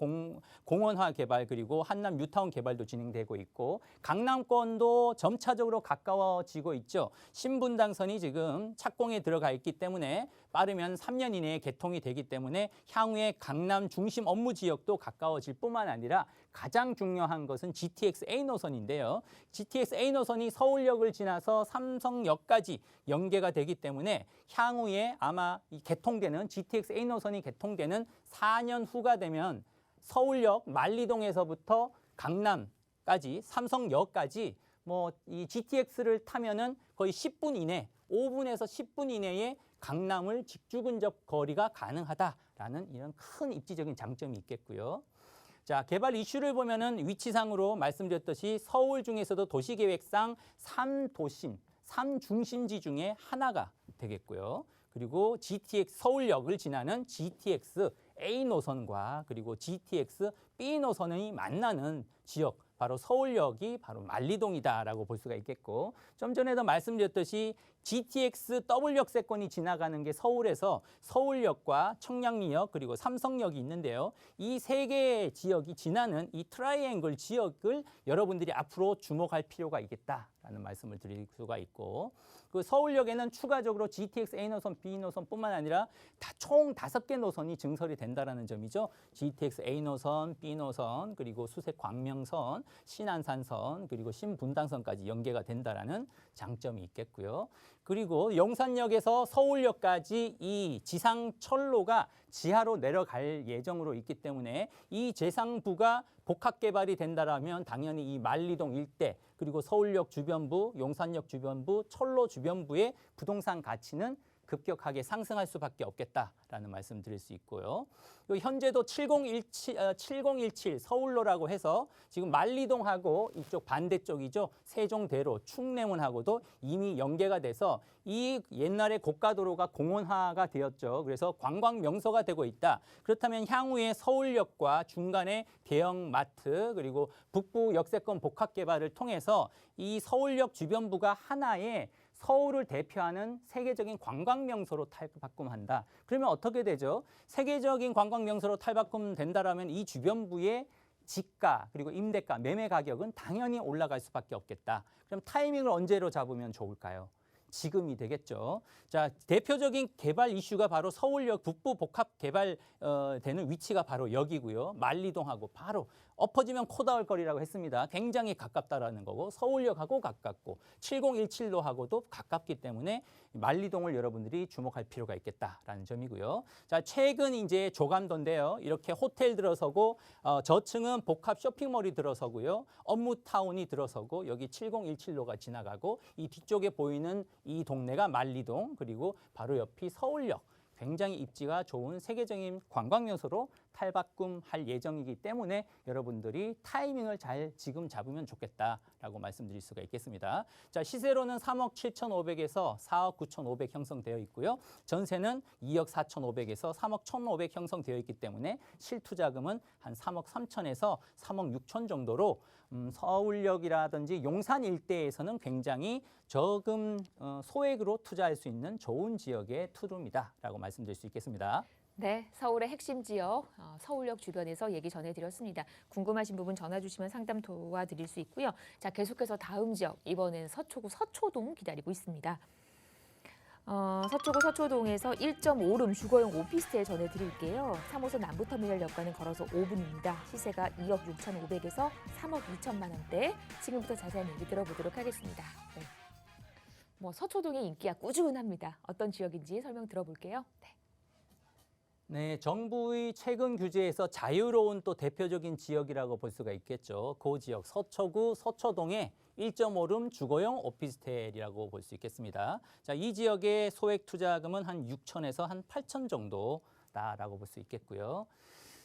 공원화 개발, 그리고 한남 뉴타운 개발도 진행되고 있고, 강남권도 점차적으로 가까워 가까워지고 있죠. 신분당선이 지금 착공에 들어가 있기 때문에 빠르면 3년 이내에 개통이 되기 때문에 향후에 강남 중심 업무 지역도 가까워질 뿐만 아니라 가장 중요한 것은 GTX A 노선인데요. GTX A 노선이 서울역을 지나서 삼성역까지 연계가 되기 때문에 향후에 아마 이 개통되는 GTX A 노선이 개통되는 4년 후가 되면 서울역 만리동에서부터 강남까지 삼성역까지 뭐 이 GTX를 타면은 거의 10분 이내, 5분에서 10분 이내에 강남을 직주근접 거리가 가능하다라는 이런 큰 입지적인 장점이 있겠고요. 자, 개발 이슈를 보면은 위치상으로 말씀드렸듯이 서울 중에서도 도시계획상 3도심, 3중심지 중에 하나가 되겠고요. 그리고 GTX 서울역을 지나는 GTX A 노선과 그리고 GTX B 노선이 만나는 지역, 바로 서울역이 바로 만리동이다라고 볼 수가 있겠고, 좀 전에도 말씀드렸듯이 GTX W 역세권이 지나가는 게 서울에서 서울역과 청량리역 그리고 삼성역이 있는데요. 이 세 개의 지역이 지나는 이 트라이앵글 지역을 여러분들이 앞으로 주목할 필요가 있겠다라는 말씀을 드릴 수가 있고, 그 서울역에는 추가적으로 GTX A 노선, B 노선뿐만 아니라 총 5개 노선이 증설이 된다라는 점이죠. GTX A 노선, B 노선, 그리고 수색 광명선, 신안산선, 그리고 신분당선까지 연계가 된다라는 장점이 있겠고요. 그리고 용산역에서 서울역까지 이 지상철로가 지하로 내려갈 예정으로 있기 때문에 이 재상부가 복합 개발이 된다라면 당연히 이 만리동 일대 그리고 서울역 주변부, 용산역 주변부, 철로 주변부의 부동산 가치는 급격하게 상승할 수밖에 없겠다라는 말씀 드릴 수 있고요. 현재도 7017 서울로라고 해서 지금 만리동하고 이쪽 반대쪽이죠. 세종대로, 충내문하고도 이미 연계가 돼서 이 옛날에 고가도로가 공원화가 되었죠. 그래서 관광 명소가 되고 있다. 그렇다면 향후에 서울역과 중간에 대형마트 그리고 북부 역세권 복합 개발을 통해서 이 서울역 주변부가 하나의 서울을 대표하는 세계적인 관광 명소로 탈바꿈한다. 그러면 어떻게 되죠? 세계적인 관광 명소로 탈바꿈된다라면 이 주변부의 지가 그리고 임대가, 매매 가격은 당연히 올라갈 수밖에 없겠다. 그럼 타이밍을 언제로 잡으면 좋을까요? 지금이 되겠죠. 자, 대표적인 개발 이슈가 바로 서울역 북부 복합 개발 되는 위치가 바로 여기고요. 만리동하고 바로 엎어지면 코 닿을 거리라고 했습니다. 굉장히 가깝다라는 거고 서울역하고 가깝고 7017로하고도 가깝기 때문에 만리동을 여러분들이 주목할 필요가 있겠다라는 점이고요. 자, 최근 이제 조감도인데요. 이렇게 호텔 들어서고 저층은 복합 쇼핑몰이 들어서고요. 업무타운이 들어서고 여기 7017로가 지나가고 이 뒤쪽에 보이는 이 동네가 만리동 그리고 바로 옆이 서울역. 굉장히 입지가 좋은 세계적인 관광 명소로 탈바꿈할 예정이기 때문에 여러분들이 타이밍을 잘 지금 잡으면 좋겠다라고 말씀드릴 수가 있겠습니다. 자, 시세로는 3억 7,500에서 4억 9,500 형성되어 있고요. 전세는 2억 4,500에서 3억 1,500 형성되어 있기 때문에 실투자금은 한 3억 3천에서 3억 6천 정도로 서울역이라든지 용산 일대에서는 굉장히 저금 소액으로 투자할 수 있는 좋은 지역의 투룸이다라고 말씀드릴 수 있겠습니다. 네, 서울의 핵심 지역 서울역 주변에서 얘기 전해드렸습니다. 궁금하신 부분 전화 주시면 상담 도와드릴 수 있고요. 자, 계속해서 다음 지역, 이번엔 서초구 서초동 기다리고 있습니다. 서초구 서초동에서 1.5룸 주거용 오피스텔 전해드릴게요. 3호선 남부터미널역과는 걸어서 5분입니다. 시세가 2억 6,500에서 3억 2천만 원대. 지금부터 자세한 얘기 들어보도록 하겠습니다. 네. 뭐 서초동의 인기가 꾸준합니다. 어떤 지역인지 설명 들어볼게요. 네. 네, 정부의 최근 규제에서 자유로운 또 대표적인 지역이라고 볼 수가 있겠죠. 그 지역 서초구 서초동의 1.5룸 주거용 오피스텔이라고 볼 수 있겠습니다. 자, 이 지역의 소액 투자금은 한 6천에서 한 8천 정도다라고 볼 수 있겠고요.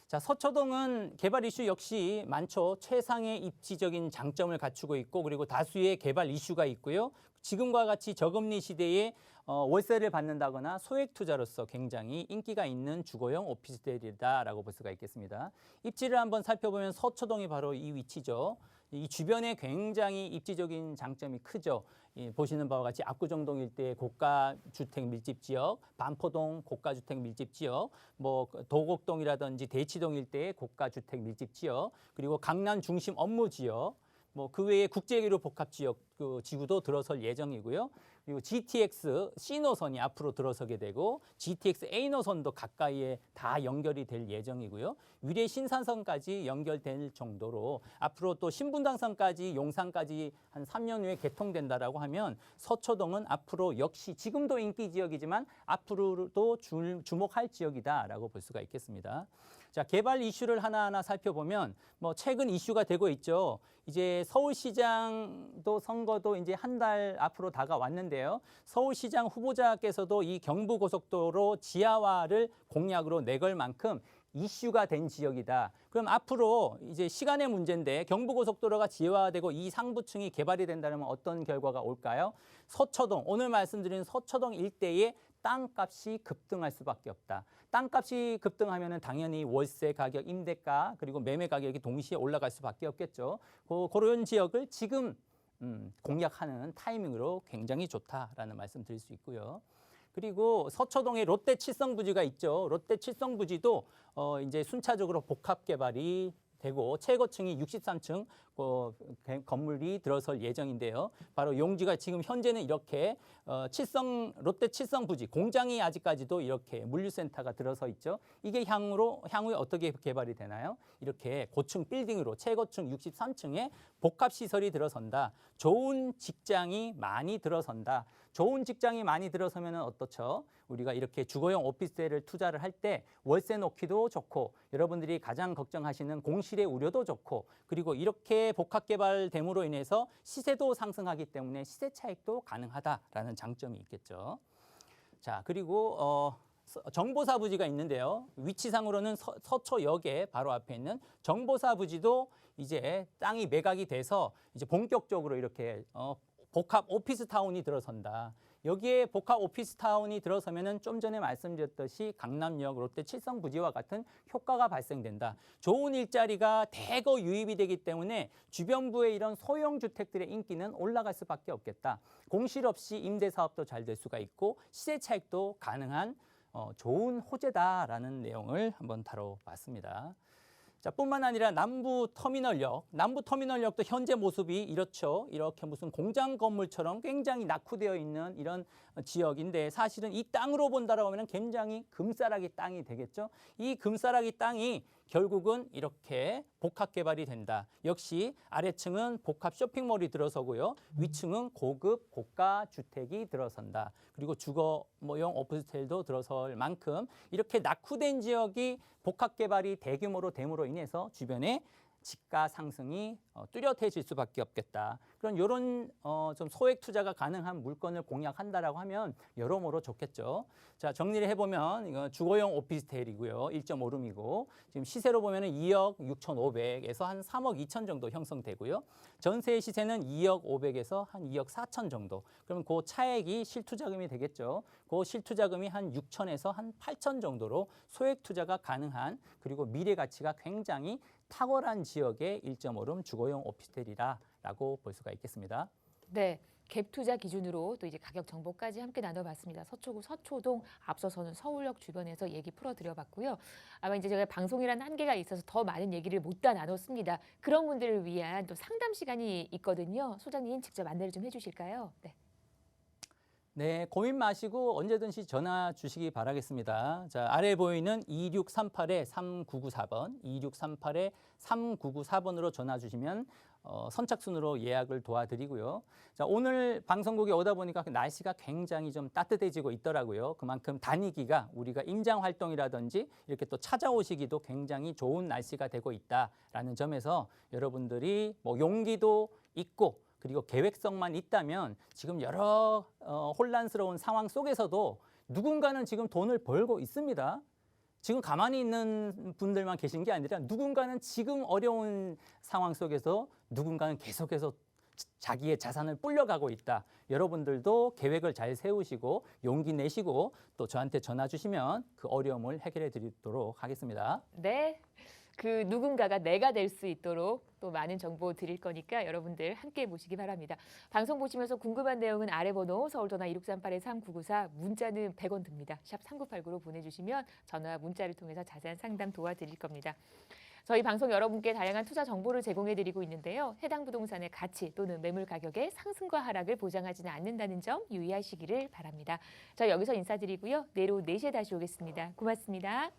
자, 서초동은 개발 이슈 역시 많죠. 최상의 입지적인 장점을 갖추고 있고 그리고 다수의 개발 이슈가 있고요. 지금과 같이 저금리 시대에 월세를 받는다거나 소액 투자로서 굉장히 인기가 있는 주거용 오피스텔이다라고 볼 수가 있겠습니다. 입지를 한번 살펴보면 서초동이 바로 이 위치죠. 이 주변에 굉장히 입지적인 장점이 크죠. 보시는 바와 같이 압구정동 일대의 고가 주택 밀집 지역, 반포동 고가 주택 밀집 지역, 뭐 도곡동이라든지 대치동 일대의 고가 주택 밀집 지역, 그리고 강남 중심 업무 지역, 뭐 그 외에 국제기로 복합 지역 지구도 들어설 예정이고요. 그리고 GTX C 노선이 앞으로 들어서게 되고 GTX A 노선도 가까이에 다 연결이 될 예정이고요. 위례 신산선까지 연결될 정도로 앞으로 또 신분당선까지 용산까지 한 3년 후에 개통된다라고 하면 서초동은 앞으로 역시 지금도 인기 지역이지만 앞으로도 주목할 지역이다라고 볼 수가 있겠습니다. 자, 개발 이슈를 하나하나 살펴보면 뭐 최근 이슈가 되고 있죠. 이제 서울시장도 선거도 이제 한 달 앞으로 다가왔는데요. 서울시장 후보자께서도 이 경부고속도로 지하화를 공약으로 내걸 만큼 이슈가 된 지역이다. 그럼 앞으로 이제 시간의 문제인데 경부고속도로가 지하화되고 이 상부층이 개발이 된다면 어떤 결과가 올까요? 서초동, 오늘 말씀드린 서초동 일대에 땅값이 급등할 수밖에 없다. 땅값이 급등하면 당연히 월세 가격, 임대가 그리고 매매 가격이 동시에 올라갈 수밖에 없겠죠. 그런 지역을 지금 공략하는 타이밍으로 굉장히 좋다라는 말씀 드릴 수 있고요. 그리고 서초동에 롯데 칠성부지가 있죠. 롯데 칠성부지도 이제 순차적으로 복합 개발이 되고 최고층이 63층 건물이 들어설 예정인데요. 바로 용지가 지금 현재는 이렇게 롯데 칠성부지 공장이 아직까지도 이렇게 물류센터가 들어서 있죠. 이게 향후에 어떻게 개발이 되나요? 이렇게 고층 빌딩으로 최고층 63층에 복합시설이 들어선다. 좋은 직장이 많이 들어선다. 좋은 직장이 많이 들어서면 어떻죠? 우리가 이렇게 주거용 오피스텔을 투자를 할 때 월세 놓기도 좋고 여러분들이 가장 걱정하시는 공실의 우려도 좋고 그리고 이렇게 복합 개발됨으로 인해서 시세도 상승하기 때문에 시세 차익도 가능하다라는 장점이 있겠죠. 자, 그리고 정보사 부지가 있는데요. 위치상으로는 서초역에 바로 앞에 있는 정보사 부지도 이제 땅이 매각이 돼서 이제 본격적으로 이렇게 복합 오피스타운이 들어선다. 여기에 복합 오피스타운이 들어서면은 좀 전에 말씀드렸듯이 강남역 롯데 칠성부지와 같은 효과가 발생된다. 좋은 일자리가 대거 유입이 되기 때문에 주변부의 이런 소형 주택들의 인기는 올라갈 수밖에 없겠다. 공실 없이 임대 사업도 잘 될 수가 있고 시세 차익도 가능한 좋은 호재다라는 내용을 한번 다뤄봤습니다. 자, 뿐만 아니라 남부터미널역도 현재 모습이 이렇죠. 이렇게 무슨 공장 건물처럼 굉장히 낙후되어 있는 이런 지역인데 사실은 이 땅으로 본다라고 하면 굉장히 금싸라기 땅이 되겠죠. 이 금싸라기 땅이 결국은 이렇게 복합 개발이 된다. 역시 아래층은 복합 쇼핑몰이 들어서고요. 위층은 고급 고가 주택이 들어선다. 그리고 주거용 오피스텔도 들어설 만큼 이렇게 낙후된 지역이 복합 개발이 대규모로 됨으로 인해서 주변에 집가 상승이 뚜렷해질 수밖에 없겠다. 그런 이런 좀 소액 투자가 가능한 물건을 공략한다라고 하면 여러모로 좋겠죠. 자, 정리를 해보면 이거 주거용 오피스텔이고요. 1.5룸이고 지금 시세로 보면은 2억 6,500에서 한 3억 2천 정도 형성되고요. 전세 시세는 2억 500에서 한 2억 4천 정도. 그러면 그 차액이 실투자금이 되겠죠. 그 실투자금이 한 6천에서 한 8천 정도로 소액 투자가 가능한 그리고 미래 가치가 굉장히 탁월한 지역의 1.5룸 주거용 오피스텔이라고 볼 수가 있겠습니다. 네, 갭 투자 기준으로 또 이제 가격 정보까지 함께 나눠봤습니다. 서초구 서초동 앞서서는 서울역 주변에서 얘기 풀어드려봤고요. 아마 이제 제가 방송이라는 한계가 있어서 더 많은 얘기를 못 다 나눴습니다. 그런 분들을 위한 또 상담 시간이 있거든요. 소장님 직접 안내를 좀 해주실까요? 네. 네, 고민 마시고 언제든지 전화 주시기 바라겠습니다. 자, 아래 보이는 2638-3994번, 2638-3994번으로 전화 주시면 선착순으로 예약을 도와드리고요. 자, 오늘 방송국에 오다 보니까 날씨가 굉장히 좀 따뜻해지고 있더라고요. 그만큼 다니기가 우리가 임장 활동이라든지 이렇게 또 찾아오시기도 굉장히 좋은 날씨가 되고 있다라는 점에서 여러분들이 뭐 용기도 있고 그리고 계획성만 있다면 지금 여러 혼란스러운 상황 속에서도 누군가는 지금 돈을 벌고 있습니다. 지금 가만히 있는 분들만 계신 게 아니라 누군가는 지금 어려운 상황 속에서 누군가는 계속해서 자기의 자산을 불려가고 있다. 여러분들도 계획을 잘 세우시고 용기 내시고 또 저한테 전화 주시면 그 어려움을 해결해 드리도록 하겠습니다. 네. 그 누군가가 내가 될 수 있도록 또 많은 정보 드릴 거니까 여러분들 함께 보시기 바랍니다. 방송 보시면서 궁금한 내용은 아래 번호 서울전화 2638-3994 문자는 100원 듭니다. 샵 3989로 보내주시면 전화 문자를 통해서 자세한 상담 도와드릴 겁니다. 저희 방송 여러분께 다양한 투자 정보를 제공해드리고 있는데요. 해당 부동산의 가치 또는 매물 가격의 상승과 하락을 보장하지는 않는다는 점 유의하시기를 바랍니다. 저 여기서 인사드리고요. 내일 오후 4시에 다시 오겠습니다. 고맙습니다.